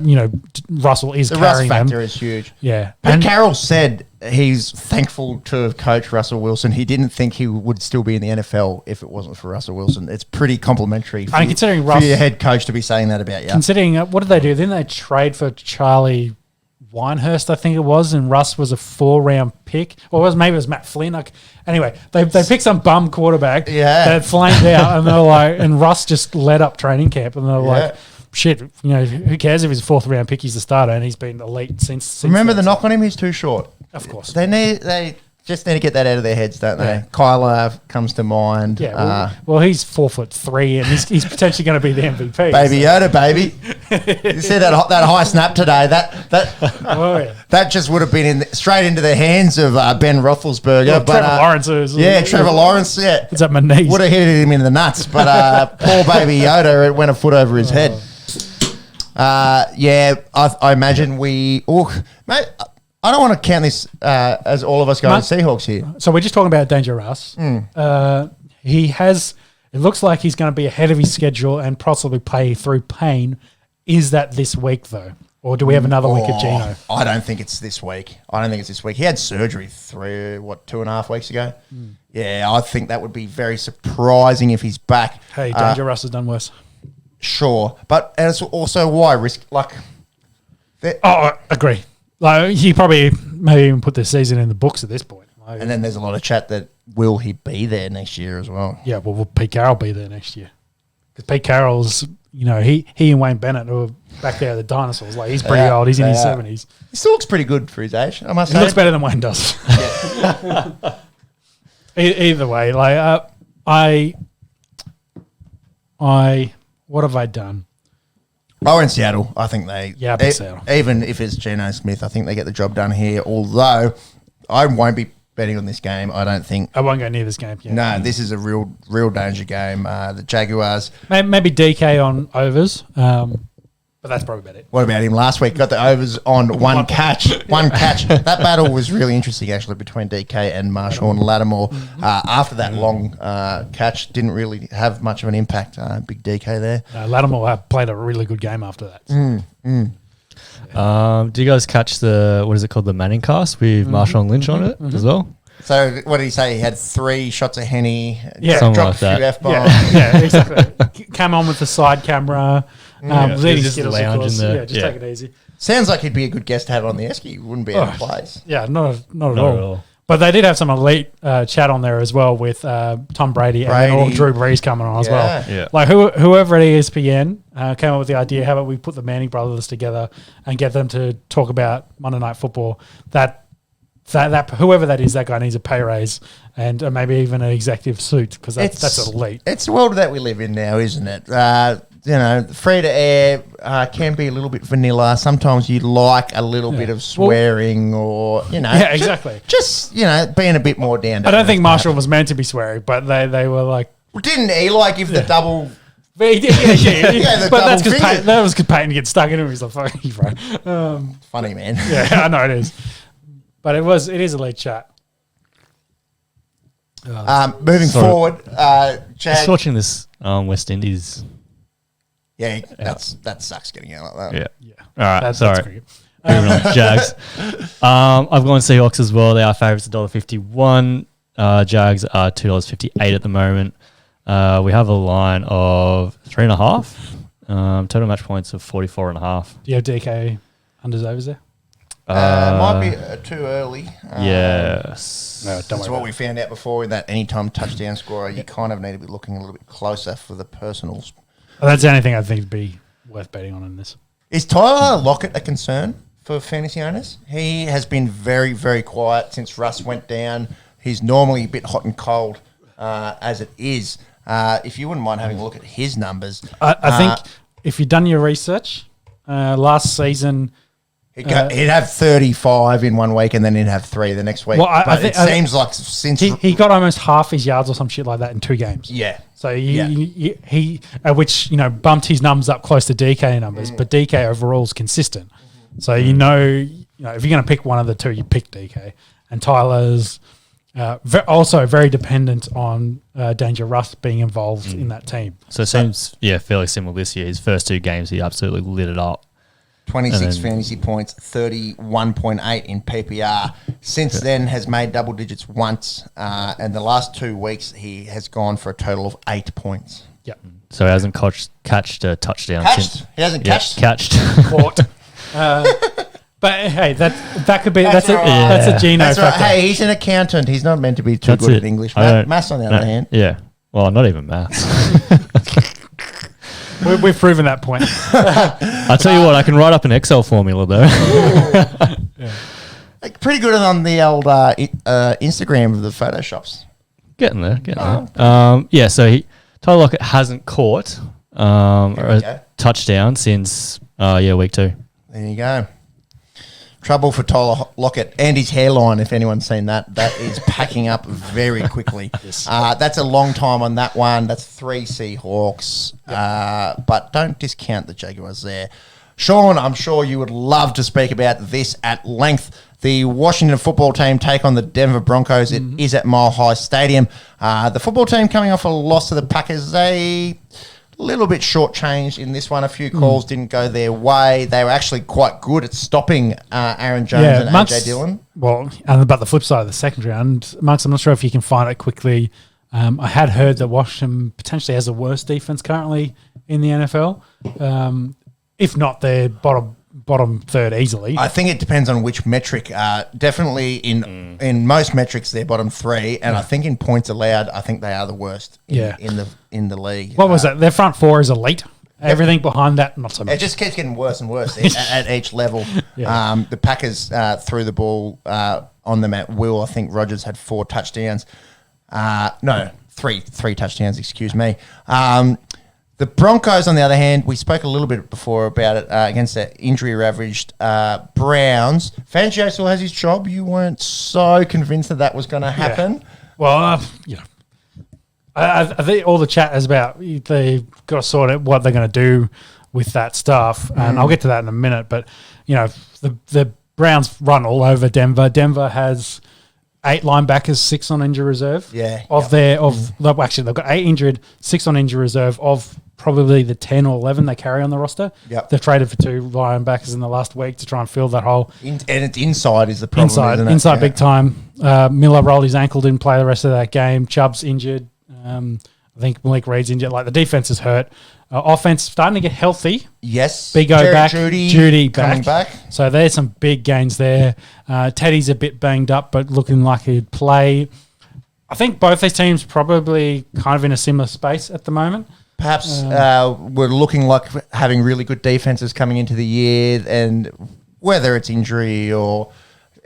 Russell is The Russ carrying them. factor is huge. Yeah. But Carroll said he's thankful to have coached Russell Wilson. He didn't think he would still be in the NFL if it wasn't for Russell Wilson. It's pretty complimentary for, considering for your head coach to be saying that about you. Considering, what did they do? Then they trade for Charlie Winehurst, I think it was, and Russ was a 4-round pick. Or maybe it was Matt Flynn. Anyway, they picked some bum quarterback that flamed out, and they're like, and Russ just led up training camp, and they're like, shit, who cares if he's a 4th-round pick? He's the starter, and he's been elite since. Remember the knock on him? He's too short. Of course. They just need to get that out of their heads, don't they? Yeah. Kyler comes to mind. Yeah, well, he's 4'3", and he's potentially going to be the MVP. Baby Yoda, baby. You see that high snap today? That just would have been straight into the hands of Ben Roethlisberger. Well, Trevor Lawrence is. Yeah, Trevor Lawrence. Yeah, it's at my knees. Would have hit him in the nuts, but poor baby Yoda, it went a foot over his head. I imagine mate. I don't want to count this as all of us going Seahawks here. So we're just talking about Danger Russ. He has. It looks like he's going to be ahead of his schedule and possibly play through pain. Is that this week though, or do we have another week of Geno? I don't think it's this week. He had surgery 2.5 weeks ago. Yeah, I think that would be very surprising if he's back. Hey, Danger Russ has done worse. Sure, but it's also why risk I agree. Like he probably maybe even put the season in the books at this point. And then there's a lot of chat that will he be there next year as well? Yeah, well, will Pete Carroll be there next year? Because Pete Carroll's, he and Wayne Bennett who are back there, the dinosaurs. Like he's pretty old. He's in his 70s. He still looks pretty good for his age. I must say, he looks better than Wayne does. Either way, what have I done? Oh, in Seattle, I think they. Yeah, Seattle. Even if it's Geno Smith, I think they get the job done here. Although I won't be betting on this game. I don't think. I won't go near this game. Yeah. No, this is a real danger game. The Jaguars. Maybe DK on overs, but that's probably about it. What about him last week? Got the overs on one catch. One catch. That battle was really interesting, actually, between DK and Marshawn Lattimore. After that long catch, didn't really have much of an impact. Big DK there. Lattimore played a really good game after that. Do you guys catch the Manning cast with Marshawn Lynch on it as well? So what did he say? He had 3 shots of Henny, something dropped like a few that. F-bombs. Yeah, exactly. Came on with the side camera. Just lounging there. Just take it easy. Sounds like he'd be a good guest to have on the Esky. He wouldn't be out of place. Yeah, not at all. But they did have some elite chat on there as well with Tom Brady and then all Drew Brees coming on as well. Yeah. Like whoever at ESPN came up with the idea, how about we put the Manning brothers together and get them to talk about Monday Night Football. That whoever that is, that guy needs a pay raise and maybe even an executive suit because that's elite. It's the world that we live in now, isn't it? Free to air can be a little bit vanilla. Sometimes you like a little bit of swearing or, Yeah, exactly. Just being a bit more down to I don't think Marshall was meant to be swearing, but they were like... Didn't he give the double... But he did, yeah. But that's because that was because Peyton gets stuck into him. He's like, fuck you, bro. Funny, man. Yeah, I know it is. But it is elite chat. Moving forward, Just watching this West Indies Yeah, that sucks getting out like that. Yeah. All right. That's Sorry. cricket. Moving on. Jags. I've gone Seahawks as well. They are favourites $1.51. Jags are $2.58 at the moment. We have a line of 3.5. Total match points of 44.5. Do you have DK unders overs there? Might be too early. Yes. No, don't That's worry what about we found out before with that anytime touchdown scorer. You kind of need to be looking a little bit closer for the personals. That's the only thing I think would be worth betting on in this. Is Tyler Locket a concern for fantasy owners? He has been very, very quiet since Russ went down. He's normally a bit hot and cold as it is. If you wouldn't mind having a look at his numbers. I think if you've done your research, last season... He'd have 35 in 1 week and then he'd have 3 the next week. Well, I but think- it seems like since... He got almost half his yards or some shit like that in 2 games. Yeah. So he which bumped his numbers up close to DK numbers, but DK overall is consistent. So if you're going to pick one of the two, you pick DK. And Tyler's also very dependent on Danger Russ being involved in that team. So it seems, fairly similar this year. His first 2 games, he absolutely lit it up. 26 fantasy points, 31.8 in PPR. Since then, has made double digits once. And the last 2 weeks, he has gone for a total of 8 points. Yep. So he hasn't catched a touchdown. Catched? He hasn't catched? Catched. Caught. But hey, that could be that's all right. a Geno That's right. factor. Hey, he's an accountant. He's not meant to be too That's good it. at English. I don't- Maths, on the other hand. Yeah. Well, not even maths. We've proven that point. I'll tell you what, I can write up an Excel formula though. Like, pretty good on the old Instagram of the Photoshops. Getting there. So Tyler Lockett hasn't caught a go. touchdown since week 2. There you go. Trouble for Tyler Lockett and his hairline, if anyone's seen that. That is packing up very quickly. That's a long time on that one. That's 3 Seahawks. But don't discount the Jaguars there. Sean, I'm sure you would love to speak about this at length. The Washington football team take on the Denver Broncos. It is at Mile High Stadium. The football team coming off a loss to the Packers. They... little bit shortchanged in this one. A few calls didn't go their way. They were actually quite good at stopping Aaron Jones and AJ Dillon. Well, and about the flip side of the second round, Marks, I'm not sure if you can find it quickly. I had heard that Washington potentially has the worst defense currently in the NFL. If not, they're bottom third easily. I think it depends on which metric. Definitely in most metrics, they're bottom 3, and I think in points allowed, I think they are the worst in the league. What was that? Their front 4 is elite. Everything behind that, not so much. It just keeps getting worse and worse at each level. Yeah. The Packers threw the ball on them at will. I think Rodgers had 4 touchdowns. No, three touchdowns, excuse me. The Broncos, on the other hand, we spoke a little bit before about it against the injury-ravaged Browns. Fangio still has his job. You weren't so convinced that was going to happen. Yeah. Well, I think all the chat is about they've got to sort out what they're going to do with that stuff, and I'll get to that in a minute. But the Browns run all over Denver. Denver has 8 linebackers, 6 on injury reserve. Yeah. Actually, they've got 8 injured, 6 on injury reserve of probably the 10 or 11 they carry on the roster. Yep. They've traded for 2 linebackers in the last week to try and fill that hole. And it's inside is the problem, isn't it? Inside Yeah. big time. Miller rolled his ankle, didn't play the rest of that game. Chubb's injured. I think Malik Reed's injured. Like, the defense is hurt. Offense starting to get healthy. Yes. Big O Jerry back. Judy coming back. So there's some big gains there. Teddy's a bit banged up, but looking like he'd play. I think both these teams probably kind of in a similar space at the moment. Perhaps we're looking like having really good defenses coming into the year, and whether it's injury or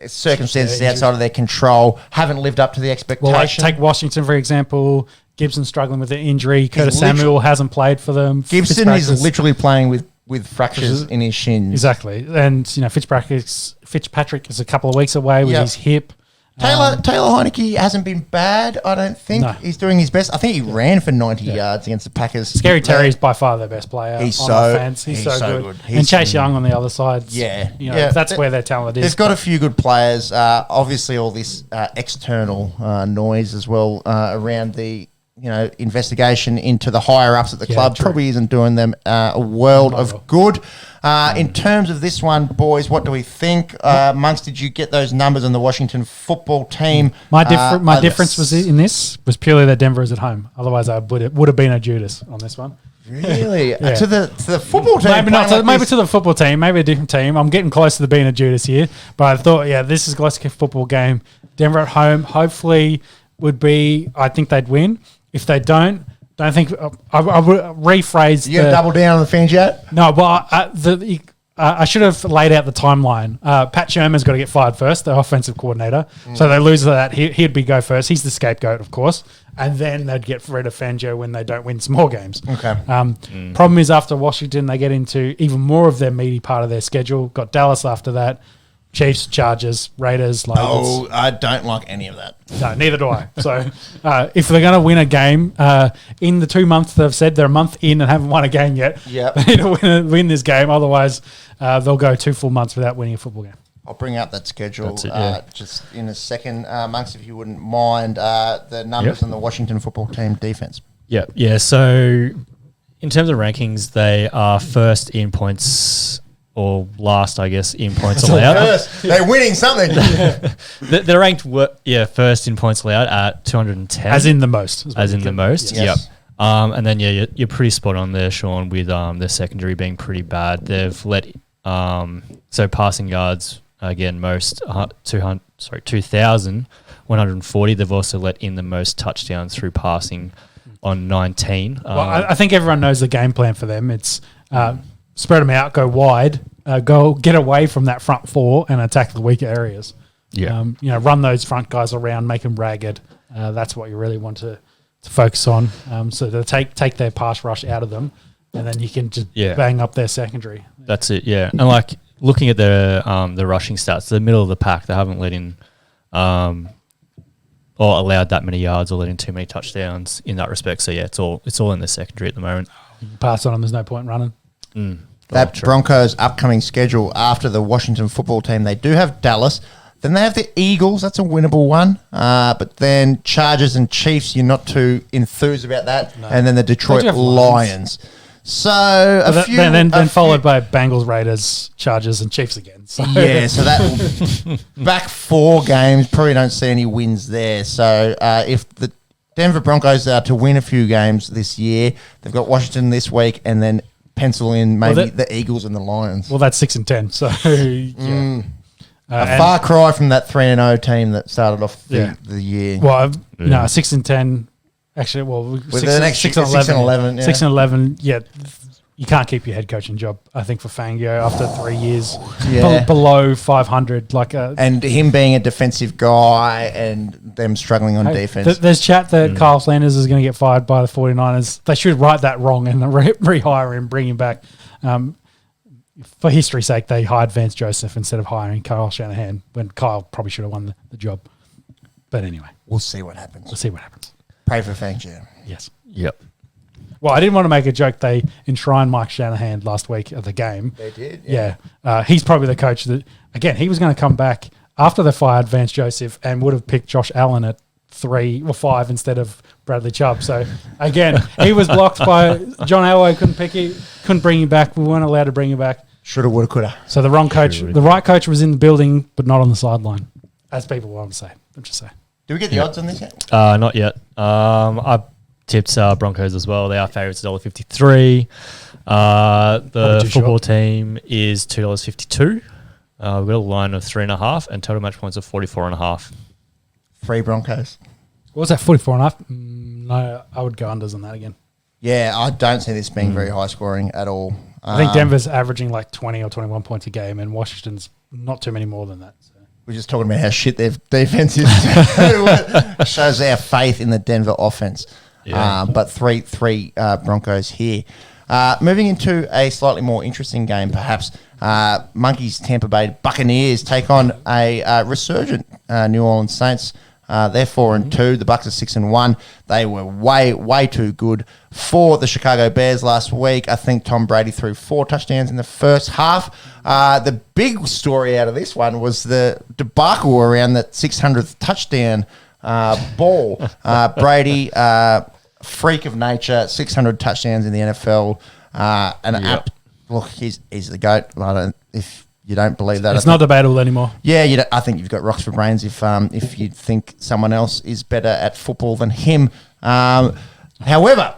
circumstances outside of their control, haven't lived up to the expectation. Well, take Washington, for example. Gibson struggling with an injury. Curtis literally- Samuel hasn't played for them. Gibson is literally playing with fractures in his shins. Exactly. And, Fitzpatrick is a couple of weeks away with his hip. Taylor Heineke hasn't been bad, I don't think. No. He's doing his best. I think he ran for 90 yards against the Packers. Scary Terry is by far their best player. He's on so- offense. He's so good. He's- And Chase Young on the other side. That's where their talent is. They've got a few good players. Obviously, all this external noise as well around the investigation into the higher ups at the club true. probably isn't doing them a world of good. In terms of this one, boys, what do we think? Monks, did you get those numbers on the Washington football team? My difference was in this was purely that Denver is at home. Otherwise, I would have been a Judas on this one. Really? Yeah. To the football team? Maybe to the football team, maybe a different team. I'm getting closer to being a Judas here, but I thought, this is a Glasgow football game. Denver at home, hopefully I think they'd win. If they don't think I would rephrase. You gonna double down on the fans yet? No, but I should have laid out the timeline. Pat Sherman's got to get fired first, the offensive coordinator. So they lose that. He'd be go first. He's the scapegoat, of course. And then they'd get rid of Fangio when they don't win some more games. Okay. Problem is after Washington, they get into even more of their meaty part of their schedule. Got Dallas after that. Chiefs, Chargers, Raiders. Oh, I don't like any of that. No, neither do I. So if they're going to win a game, in the 2 months they've said they're a month in and haven't won a game yet, they need to win this game. Otherwise, they'll go 2 full months without winning a football game. I'll bring up that schedule just in a second. Monks, if you wouldn't mind, the numbers on the Washington football team defense. Yeah. So in terms of rankings, they are first in points, or last, I guess, in points allowed. They're winning something. They're ranked, first in points allowed at 210. As in the most. As in the most, yes. Yep. And then, you're pretty spot on there, Sean, with their secondary being pretty bad. They've let, passing yards, again, most 2,140. They've also let in the most touchdowns through passing on 19. Well, I think everyone knows the game plan for them. It's spread them out, go wide, go get away from that front four and attack the weaker areas. Yeah. Run those front guys around, make them ragged. That's what you really want to focus on. So to take their pass rush out of them, and then you can just bang up their secondary. That's it, yeah. And looking at the rushing stats, the middle of the pack, they haven't let in or allowed that many yards or let in too many touchdowns in that respect. So it's all in the secondary at the moment. You can pass on them, there's no point running. That Broncos' upcoming schedule after the Washington football team, they do have Dallas. Then they have the Eagles. That's a winnable one. But then Chargers and Chiefs, you're not too enthused about that. No. And then the Detroit Lions. So then followed by Bengals, Raiders, Chargers, and Chiefs again. So. Yeah, so that back 4 games, probably don't see any wins there. So if the Denver Broncos are to win a few games this year, they've got Washington this week, and then pencil in maybe the Eagles and the Lions. Well, that's 6-10. So a far cry from that 3-0 team that started off the year. Well, 6-10. Actually, with 6-11. 6-11. Yeah, you can't keep your head coaching job. I think for Fangio after 3 years below 500, and him being a defensive guy and them struggling on defense. There's chat that Kyle Flanders is going to get fired by the 49ers. They should write that wrong and rehire him, bring him back. For history's sake, they hired Vance Joseph instead of hiring Kyle Shanahan when Kyle probably should have won the job. But anyway, we'll see what happens. Pray for Fangio. Yes. Yep. Well, I didn't want to make a joke. They enshrined Mike Shanahan last week at the game. They did? Yeah. He's probably the coach that, again, he was going to come back after they fired Vance Joseph and would have picked Josh Allen at 3 or 5 instead of Bradley Chubb. So, again, he was blocked by John Elway, couldn't bring him back. We weren't allowed to bring him back. Shoulda, woulda, coulda. So the wrong coach, the right coach was in the building, but not on the sideline, as people want to say. I'm just saying. Do we get the odds on this yet? Not yet. I've tipped Broncos as well. They are favourites $1.53. The football team is $2.52. We've got a line of 3.5 and total match points of 44.5. 3 Broncos. What was that, 44.5? No, I would go unders on that again. Yeah, I don't see this being very high scoring at all. I think Denver's averaging 20 or 21 points a game, and Washington's not too many more than that. So. We're just talking about how shit their defense is. Shows our faith in the Denver offense. Yeah. But three Broncos here. Moving into a slightly more interesting game, perhaps. Monkeys Tampa Bay Buccaneers take on a resurgent New Orleans Saints. They're 4-2. The Bucs are 6-1. They were way too good for the Chicago Bears last week. I think Tom Brady threw 4 touchdowns in the first half. The big story out of this one was the debacle around that 600th touchdown ball. Brady freak of nature, 600 touchdowns in the NFL. Look, he's the GOAT. If you don't believe that, It's not debatable anymore. Yeah, I think you've got rocks for brains if you think someone else is better at football than him. However,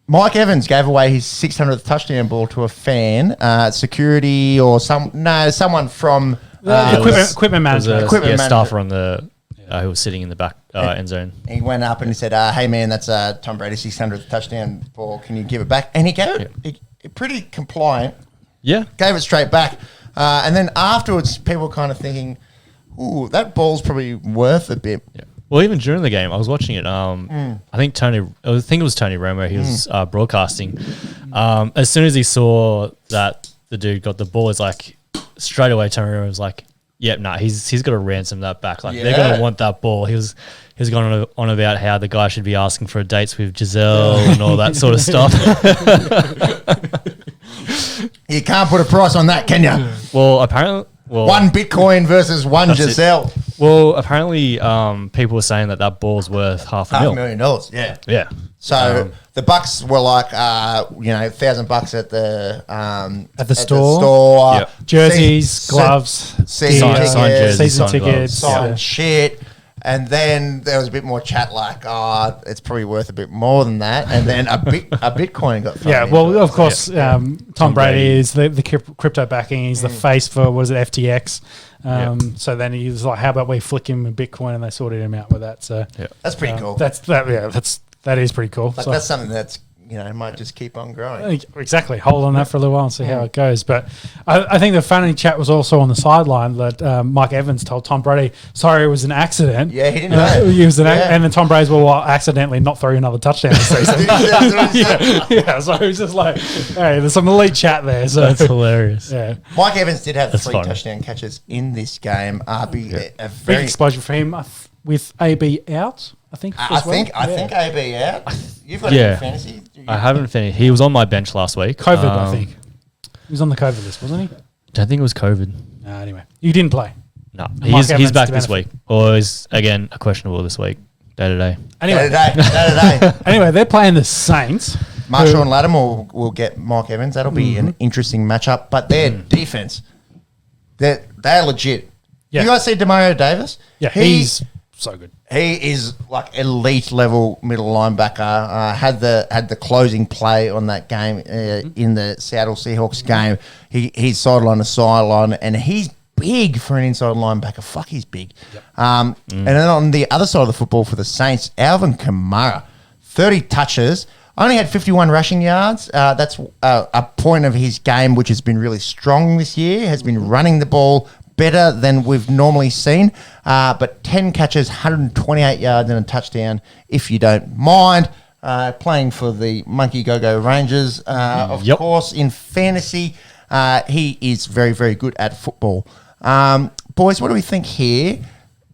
Mike Evans gave away his 600th touchdown ball to a fan, security or someone from Equipment manager. Equipment manager. Staffer on the who was sitting in the back end zone. He went up and he said, "Hey man, that's Tom Brady's 600th touchdown ball. Can you give it back?" And he gave it pretty compliant. Yeah, Gave it straight back. And then afterwards, people were kind of thinking, "Ooh, that ball's probably worth a bit." yeah. Well, even during the game, I was watching it. I think it was Tony Romo. He was broadcasting. As soon as he saw that the dude got the ball, it's like straight away. Tony Romo was like, "Yep, nah, he's got to ransom that back. Like they're gonna want that ball." He was going on about how the guy should be asking for dates with Giselle and all that sort of stuff. You can't put a price on that, can you? Well, apparently, one Bitcoin versus one Giselle. Well, apparently, people were saying that ball's worth $500,000. Yeah. Yeah. So the Bucks were like, $1,000 at the store. Yep. Jerseys, gloves, season season tickets, signed shit. And then there was a bit more chat like, it's probably worth a bit more than that. And then a Bitcoin got thrown. Yeah, well, of course, Tom Brady is the crypto backing. He's the face for, FTX. So then he was like, how about we flick him a Bitcoin? And they sorted him out with that. So that's pretty cool. That is pretty cool. Like, that's something that's, might just keep on growing. Exactly. Hold on that for a little while and see how it goes. But I think the funny chat was also on the sideline that Mike Evans told Tom Brady, sorry, it was an accident. Yeah, he didn't know. He was and then Tom Brady's, accidentally not throw you another touchdown this season. So it was just like, hey, there's some elite chat there. So That's hilarious. Yeah. Mike Evans did have 3 touchdown catches in this game. A big very exposure for him with AB out. I think AB out. You've got him in fantasy. I haven't finished. He was on my bench last week. COVID, I think. He was on the COVID list, wasn't he? Don't think it was COVID. Anyway, you didn't play. No, he's back this week. Or is again a questionable this week. Day to day. Anyway, they're playing the Saints. Marshawn Lattimore will get Mike Evans. That'll be an interesting matchup. But their defense, they're legit. Yeah. You guys see Demario Davis? Yeah, he's so good. He is like elite level middle linebacker. Had the closing play on that game in the Seattle Seahawks game. He's sideline to sideline, and he's big for an inside linebacker. Fuck, he's big. Yep. And then on the other side of the football for the Saints, Alvin Kamara, 30 touches, only had 51 rushing yards. That's a point of his game which has been really strong this year. Has been running the ball better than we've normally seen, but 10 catches, 128 yards and a touchdown, if you don't mind. Playing for the Monkey Go-Go Rangers, of course, in fantasy. He is very, very good at football. Boys, what do we think here?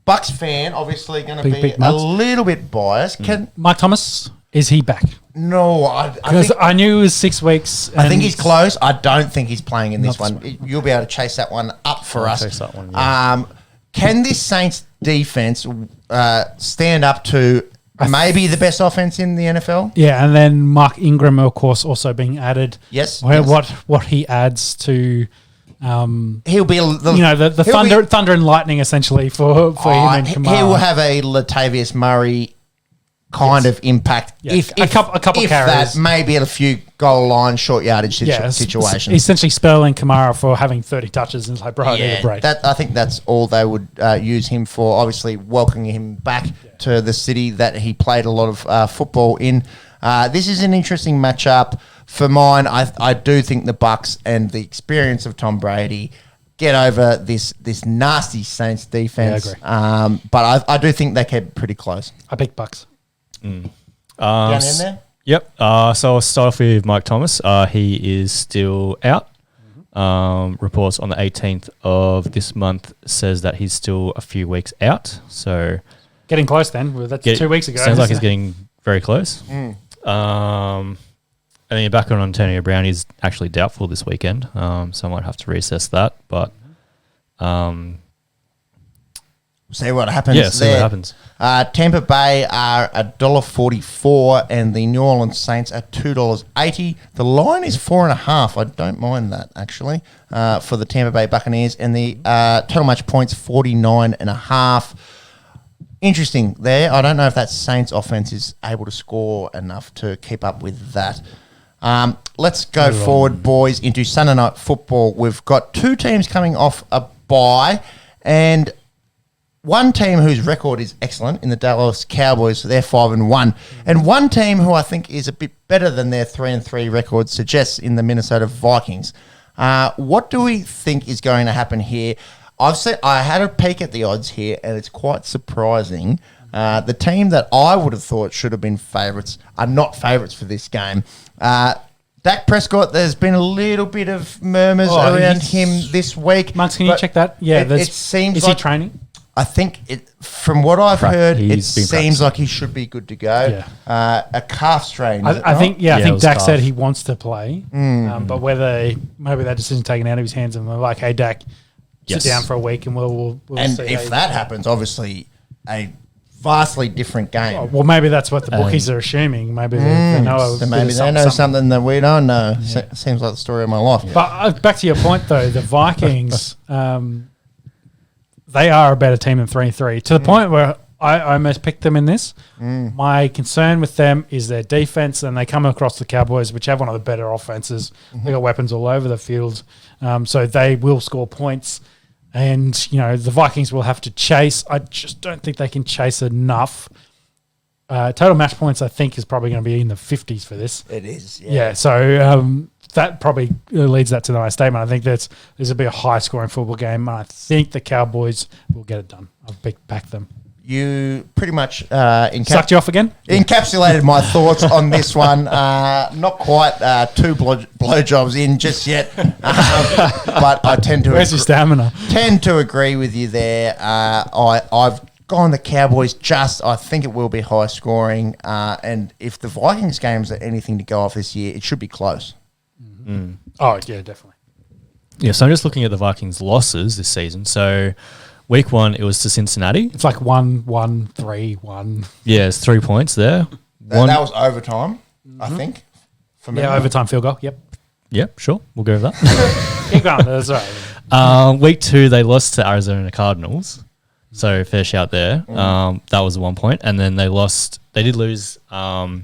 Bucks fan, obviously going to be a little bit biased. Mike Thomas, is he back? No, because I knew it was 6 weeks. I think he's close. I don't think he's playing in this one. You'll be able to chase that one up for us. Chase that one, yeah. Can this Saints defense stand up to maybe the best offense in the NFL? Yeah, and then Mark Ingram, of course, also being added. Yes. What he adds to, he'll be the thunder and lightning essentially for him and Kamara. He will have a Latavius Murray kind of impact. Yeah. If a couple if carries. That, maybe at a few goal line, short yardage situations. Essentially spelling Kamara for having 30 touches and it's like, bro, I need a break. I think that's all they would use him for. Obviously, welcoming him back to the city that he played a lot of football in. This is an interesting matchup. For mine, I do think the Bucks and the experience of Tom Brady get over this nasty Saints defense. Yeah, I agree. But I do think they kept pretty close. I picked Bucks. Down in there? Yep. So I'll start off with Mike Thomas. He is still out. Reports on the 18th of this month says that he's still a few weeks out. So getting close then. Well, that's 2 weeks ago. Sounds like he's getting very close. And then you're back on Antonio Brown. He's actually doubtful this weekend. So I might have to reassess that. But See what happens. Yeah, see what happens. Tampa Bay are $1.44 and the New Orleans Saints are $2.80. The line is 4.5. I don't mind that, actually, for the Tampa Bay Buccaneers. And the total match points, 49.5. Interesting there. I don't know if that Saints offense is able to score enough to keep up with that. Let's go forward, boys, into Sunday Night Football. We've got two teams coming off a bye, and one team whose record is excellent in the Dallas Cowboys, they're 5-1, and one team who I think is a bit better than their 3-3 record suggests in the Minnesota Vikings. What do we think is going to happen here? I had a peek at the odds here, and it's quite surprising. The team that I would have thought should have been favourites are not favourites for this game. Dak Prescott, there's been a little bit of murmurs around him this week. Monks, can you check that? Yeah, it seems is like he training? I think from what I've heard, it seems practicing. like he should be good to go. Yeah. A calf strain. I think Yeah, I it think was Dak calf. said he wants to play, but whether maybe that decision taken out of his hands and they're like, hey, Dak, Yes. sit down for a week and we'll and see. if that happens, obviously a vastly different game. well, maybe that's what the bookies are assuming. Maybe they know. So maybe they know something that we don't know. Seems like the story of my life. But back to your point, though, the Vikings, they are a better team than 3-3 to the point where I almost picked them in this. My concern with them is their defense, and they come across the Cowboys, which have one of the better offenses. They got weapons all over the field, so they will score points. And the Vikings will have to chase. I just don't think they can chase enough. Total match points, I think, is probably going to be in the 50s for this. It is. Yeah, so that probably leads that to my statement. I think this will be a high-scoring football game, and I think the Cowboys will get it done. I've backed them. You pretty much Sucked you off again? encapsulated my thoughts on this one. Not quite two blowjobs in just yet, but I tend to Where's your stamina? agree with you there. I've gone the Cowboys. I think it will be high scoring, and if the Vikings games are anything to go off this year, it should be close. Oh, yeah, definitely. Yeah, so I'm just looking at the Vikings' losses this season. So week 1, it was to Cincinnati. It's like 1-1-3-1. Yeah, it's 3 points there. That was overtime, I think. For me. Yeah, overtime field goal. Yep. Yep, sure. We'll go with that. Keep going. That's right. Week 2, they lost to Arizona Cardinals. So fair shout there. That was 1 point. And then they did lose by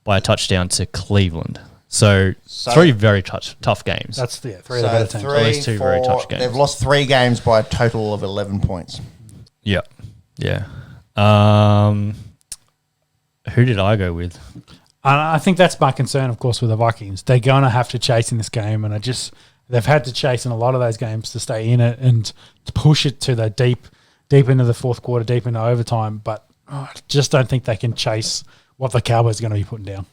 a touchdown to Cleveland. So 3 very tough games. That's three of the better teams. Those two very tough games. They've lost 3 games by a total of 11 points. Yeah. Who did I go with? I think that's my concern, of course, with the Vikings. They're going to have to chase in this game, and they've had to chase in a lot of those games to stay in it and to push it to the deep into the fourth quarter, deep into overtime. But I just don't think they can chase what the Cowboys are going to be putting down.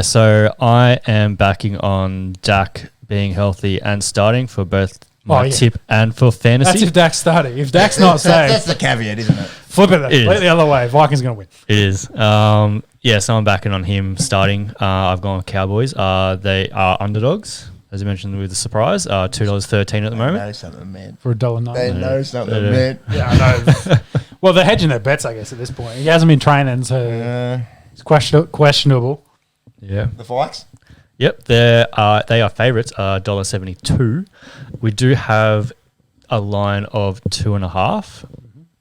So I am backing on Dak being healthy and starting for both my tip and for fantasy. That's if Dak's starting. If Dak's not safe, That's the caveat, isn't it? flip it the other way. Vikings going to win. It is. So I'm backing on him starting. I've gone with Cowboys. They are underdogs, as I mentioned with the surprise. $2.13 at the moment. Know something, man. For $1.09. They know something, man. Yeah, I know. Well, they're hedging their bets, I guess, at this point. He hasn't been training, so it's questionable. Yeah. The Vikes? Yep, they are favourites, $1.72. We do have a line of 2.5.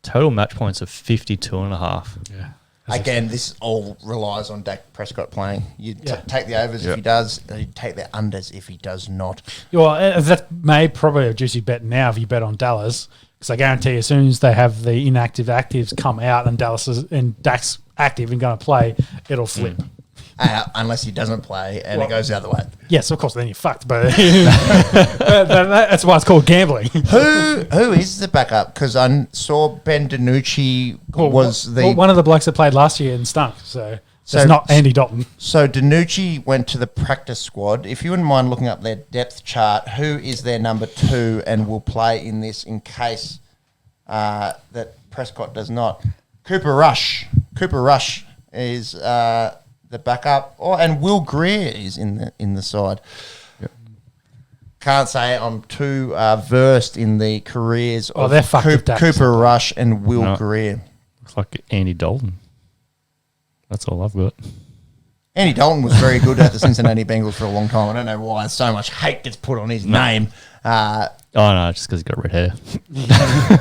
Total match points of 52.5. Yeah. Again, this all relies on Dak Prescott playing. You take the overs if he does, and you take the unders if he does not. Well, that may probably a juicy bet now if you bet on Dallas, because I guarantee as soon as they have the inactive actives come out and Dak's active and going to play, it'll flip. Unless he doesn't play and it goes the other way. Yes, of course, then you're fucked. But that's why it's called gambling. Who is the backup? Because I saw Ben DiNucci one of the blokes that played last year and stunk. So it's not Andy Dalton. So DiNucci went to the practice squad. If you wouldn't mind looking up their depth chart, who is their number 2 and will play in this in case that Prescott does not? Cooper Rush. Cooper Rush is the backup, and Will Greer is in the side. can't say I'm too versed in the careers of they're fucked with Dak. Cooper Rush and Will No. Greer. Looks like Andy Dalton. That's all I've got. Andy Dalton was very good at the Cincinnati Bengals for a long time. I don't know why so much hate gets put on his name. Oh, no, just because he's got red hair.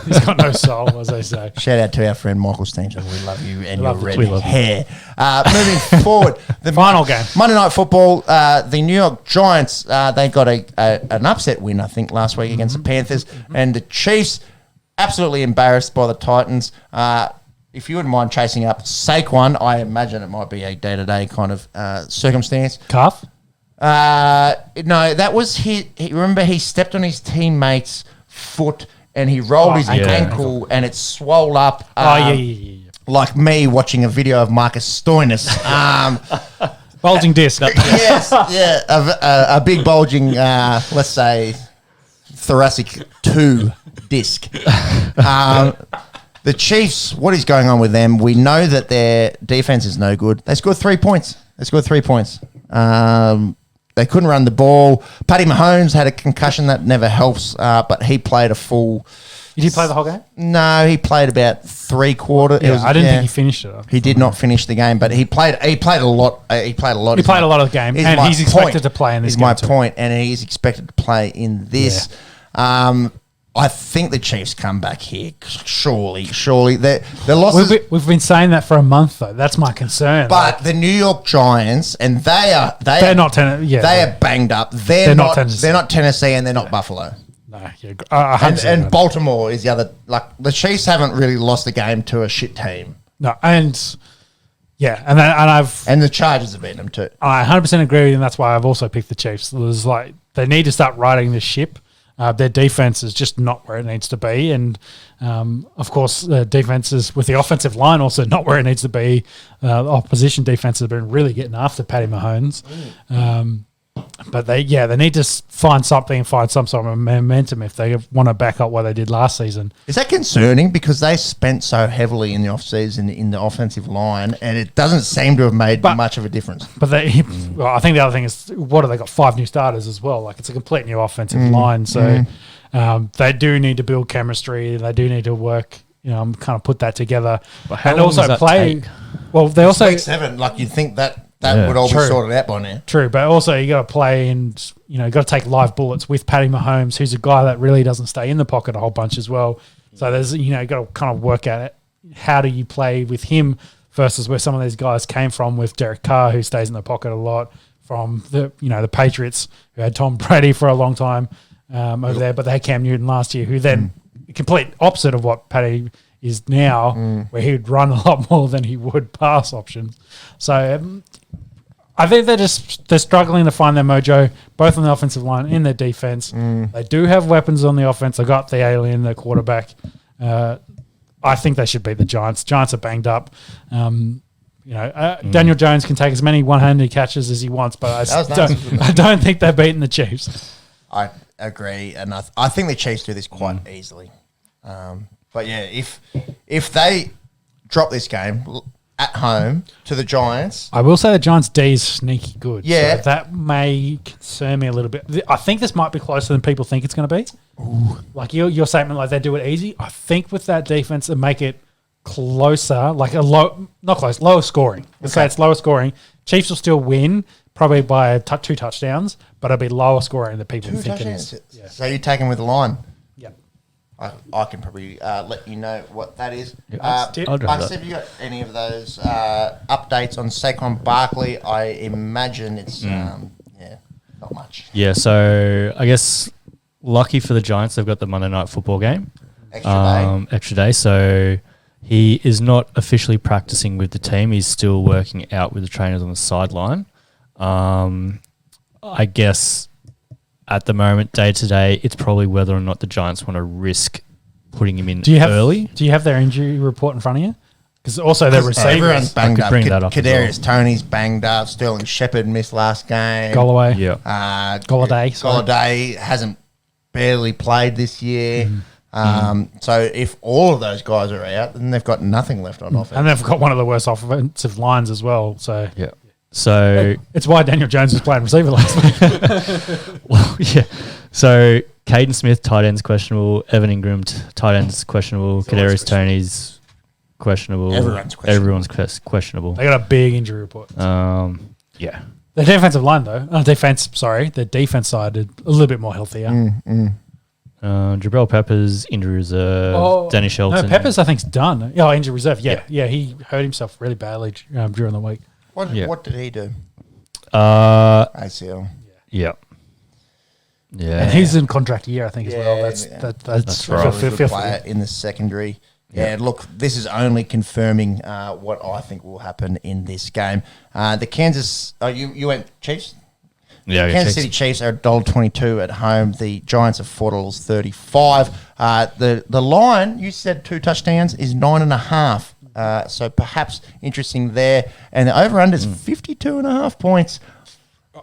He's got no soul, as they say. Shout out to our friend Michael Steenson. We love you and your red we love you. hair. Moving forward, the Final game. Monday Night Football. The New York Giants. They got an upset win, I think, last week against the Panthers, and the Chiefs absolutely embarrassed by the Titans. If you wouldn't mind chasing up Saquon, I imagine it might be a day-to-day kind of circumstance. Calf? No, that was he. Remember, he stepped on his teammate's foot and he rolled his ankle and it swelled up. Yeah. Like me watching a video of Marcus Stoinis. Bulging disc. Yes, yeah, a big bulging, let's say, thoracic 2 disc. The Chiefs, what is going on with them? We know that their defense is no good. They scored 3 points. They couldn't run the ball. Patty Mahomes had a concussion that never helps, but he played a full. Did he play the whole game? No, he played about 3/4. Yeah, I didn't think he finished it. He did not finish the game, but he played a lot. He played a lot. He played a lot of the game, and he's expected to play in this game. Is my point, and he's expected to play in this. Yeah. I think the Chiefs come back here. Surely. The losses. We've been saying that for a month, though. That's my concern. But the New York Giants, and they're not Tennessee. Yeah, they are banged up. They're not Tennessee. They're not Tennessee, and they're not Buffalo. No, yeah, and Baltimore is the other. Like the Chiefs haven't really lost the game to a shit team. No, and the Chargers have beaten them too. I 100% agree with you, and that's why I've also picked the Chiefs. It was like they need to start riding the ship. Their defense is just not where it needs to be, and of course, the defense is with the offensive line also not where it needs to be. The opposition defense has been really getting after Patty Mahomes, but they need to find something, find some sort of momentum if they want to back up what they did last season. Is that concerning because they spent so heavily in the offseason in the offensive line, and it doesn't seem to have made much of a difference? But I think the other thing is, what have they got? 5 new starters as well. Like it's a complete new offensive line, so they do need to build chemistry. They do need to work, kind of put that together, but how and long also does that play. take? Well, they also week 7. Like you'd think that would all be sorted out by now. True, but also you got to play and you got to take live bullets with Patty Mahomes, who's a guy that really doesn't stay in the pocket a whole bunch as well. So there's you got to kind of work at it. How do you play with him versus where some of these guys came from with Derek Carr, who stays in the pocket a lot, from the the Patriots, who had Tom Brady for a long time over there, but they had Cam Newton last year, who then complete opposite of what Patty is now, where he would run a lot more than he would pass options. So I think they're struggling to find their mojo, both on the offensive line and their defense. They do have weapons on the offense. They got the alien, the quarterback. I think they should beat the Giants. Giants are banged up. Daniel Jones can take as many one-handed catches as he wants, but I don't think they're beating the Chiefs. I agree, and I think the Chiefs do this quite easily. But yeah, if they drop this game at home to the Giants, I will say the Giants' D is sneaky good. Yeah, so that may concern me a little bit. I think this might be closer than people think it's going to be. Ooh. Like your statement, like they do it easy. I think with that defense, it make it closer, like lower scoring. Let's say it's lower scoring. Chiefs will still win, probably by 2 touchdowns, but it'll be lower scoring than people think it is. Yeah. So you're taking with the line. Yep. I can probably let you know what that is. I'll drive that. Have you got any of those updates on Saquon Barkley? I imagine it's not much. Yeah, so I guess lucky for the Giants, they've got the Monday Night Football game. Extra day. So he is not officially practicing with the team. He's still working out with the trainers on the sideline. I guess at the moment, day to day, it's probably whether or not the Giants want to risk putting him in early. Do you have their injury report in front of you? Because also their receivers. Everyone's banged up. Bring that up Kadarius Toney's banged up. Sterling Shepard missed last game. Golladay. Yeah. Golladay hasn't barely played this year. So if all of those guys are out, then they've got nothing left on offense. And they've got one of the worst offensive lines as well. So yeah. So it's why Daniel Jones was playing receiver last week. Well, yeah. So Caden Smith, tight end's questionable. Evan Ingram, tight end's questionable. Kadarius Toney's questionable. Everyone's questionable. They got a big injury report. Yeah. The defensive line, though. The defense side is a little bit more healthier. Jabril Peppers, injury reserve. Danny Shelton. No, Peppers, I think, is done. Oh, injury reserve. Yeah. He hurt himself really badly during the week. What did he do? ACL. Yeah. And he's in contract year, I think, as well. That's right. Good player in the secondary. Yeah, look, this is only confirming what I think will happen in this game. The Kansas, you went Chiefs? Yeah, Kansas City Chiefs are $1.22 at home. The Giants are $4.35. The line, you said 2 touchdowns, is 9.5. So perhaps interesting there. And the over-under is 52.5 points.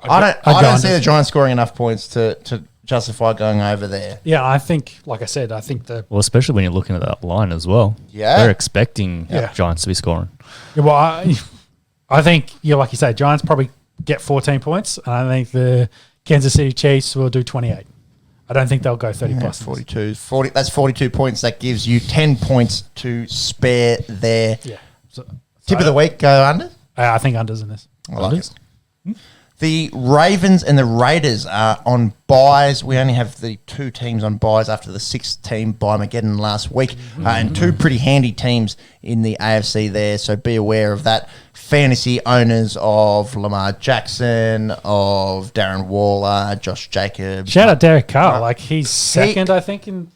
I don't see the Giants scoring enough points to justify going over there. Yeah, I think, like I said, well, especially when you're looking at that line as well. Yeah. They're expecting Giants to be scoring. Yeah, well, I think, like you say, Giants probably get 14 points, and I think the Kansas City Chiefs will do 28. I don't think they'll go 30 plus. 40. That's 42 points. That gives you 10 points to spare there. Yeah. Tip of the week, go under? I think unders in this. I like it. The Ravens and the Raiders are on buys. We only have the 2 teams on buys after the 6-team bye-mageddon last week, and 2 pretty handy teams in the AFC there, so be aware of that. Fantasy owners of Lamar Jackson, of Darren Waller, Josh Jacobs. Shout out Derek Carr. He's second, I think, in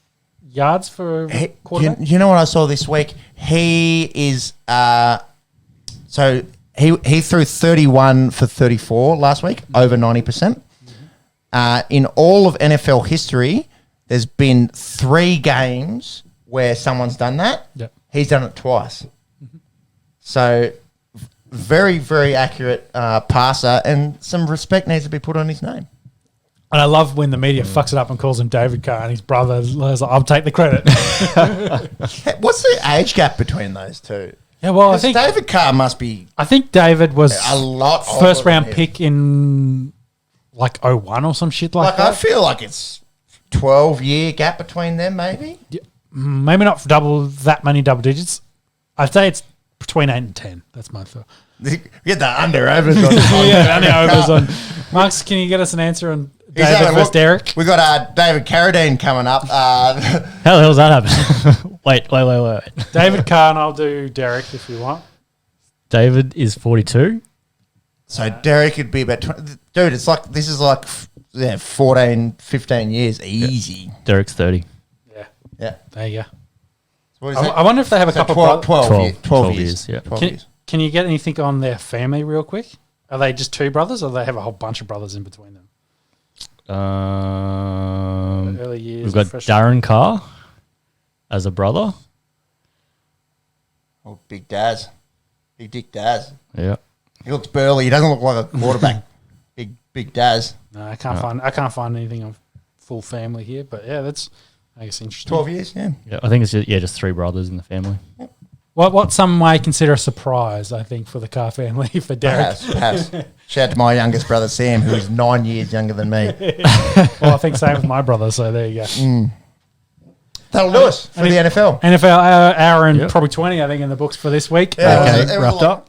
yards for quarterback. You know what I saw this week? He is... He threw 31 for 34 last week, over 90%. In all of NFL history, there's been 3 games where someone's done that. Yep. He's done it twice. So, very, very accurate passer, and some respect needs to be put on his name. And I love when the media fucks it up and calls him David Carr, and his brother is like, I'll take the credit. What's the age gap between those two? Yeah, well, I think David Carr must be. I think David was a lot first round pick in 01 or some shit like that. I feel like it's 12-year gap between them, maybe. Yeah, maybe not that many double digits. I'd say it's between 8 and 10. That's my thought. Get the under-overs on. Under-overs on. Marks, can you get us an answer on David versus Derek? We've got David Carradine coming up. How the hell's that happen? Wait. David Carr, and I'll do Derek if you want. David is 42. So Derek would be about 20. Dude, this is like 14, 15 years. Easy. Derek's 30. Yeah. There you go. What is I wonder if they have a couple of 12 years. Yeah. 12 years. Can you get anything on their family real quick? Are they just 2 brothers, or do they have a whole bunch of brothers in between them? Early years. We've got Darren Carr as a brother. Oh, Big Daz. Big Dick Daz. Yeah. He looks burly. He doesn't look like a quarterback. Big Daz. No, I can't find anything on full family here, but yeah, that's, I guess, interesting. 12 years, yeah. Yeah, I think it's just 3 brothers in the family. Yep. What some may consider a surprise, I think, for the Carr family, for Derek. Perhaps. Shout out to my youngest brother, Sam, who is 9 years younger than me. Well, I think same with my brother, so there you go. That'll do us for the NFL. NFL hour and probably 20, I think, in the books for this week. Yeah, wrapped up.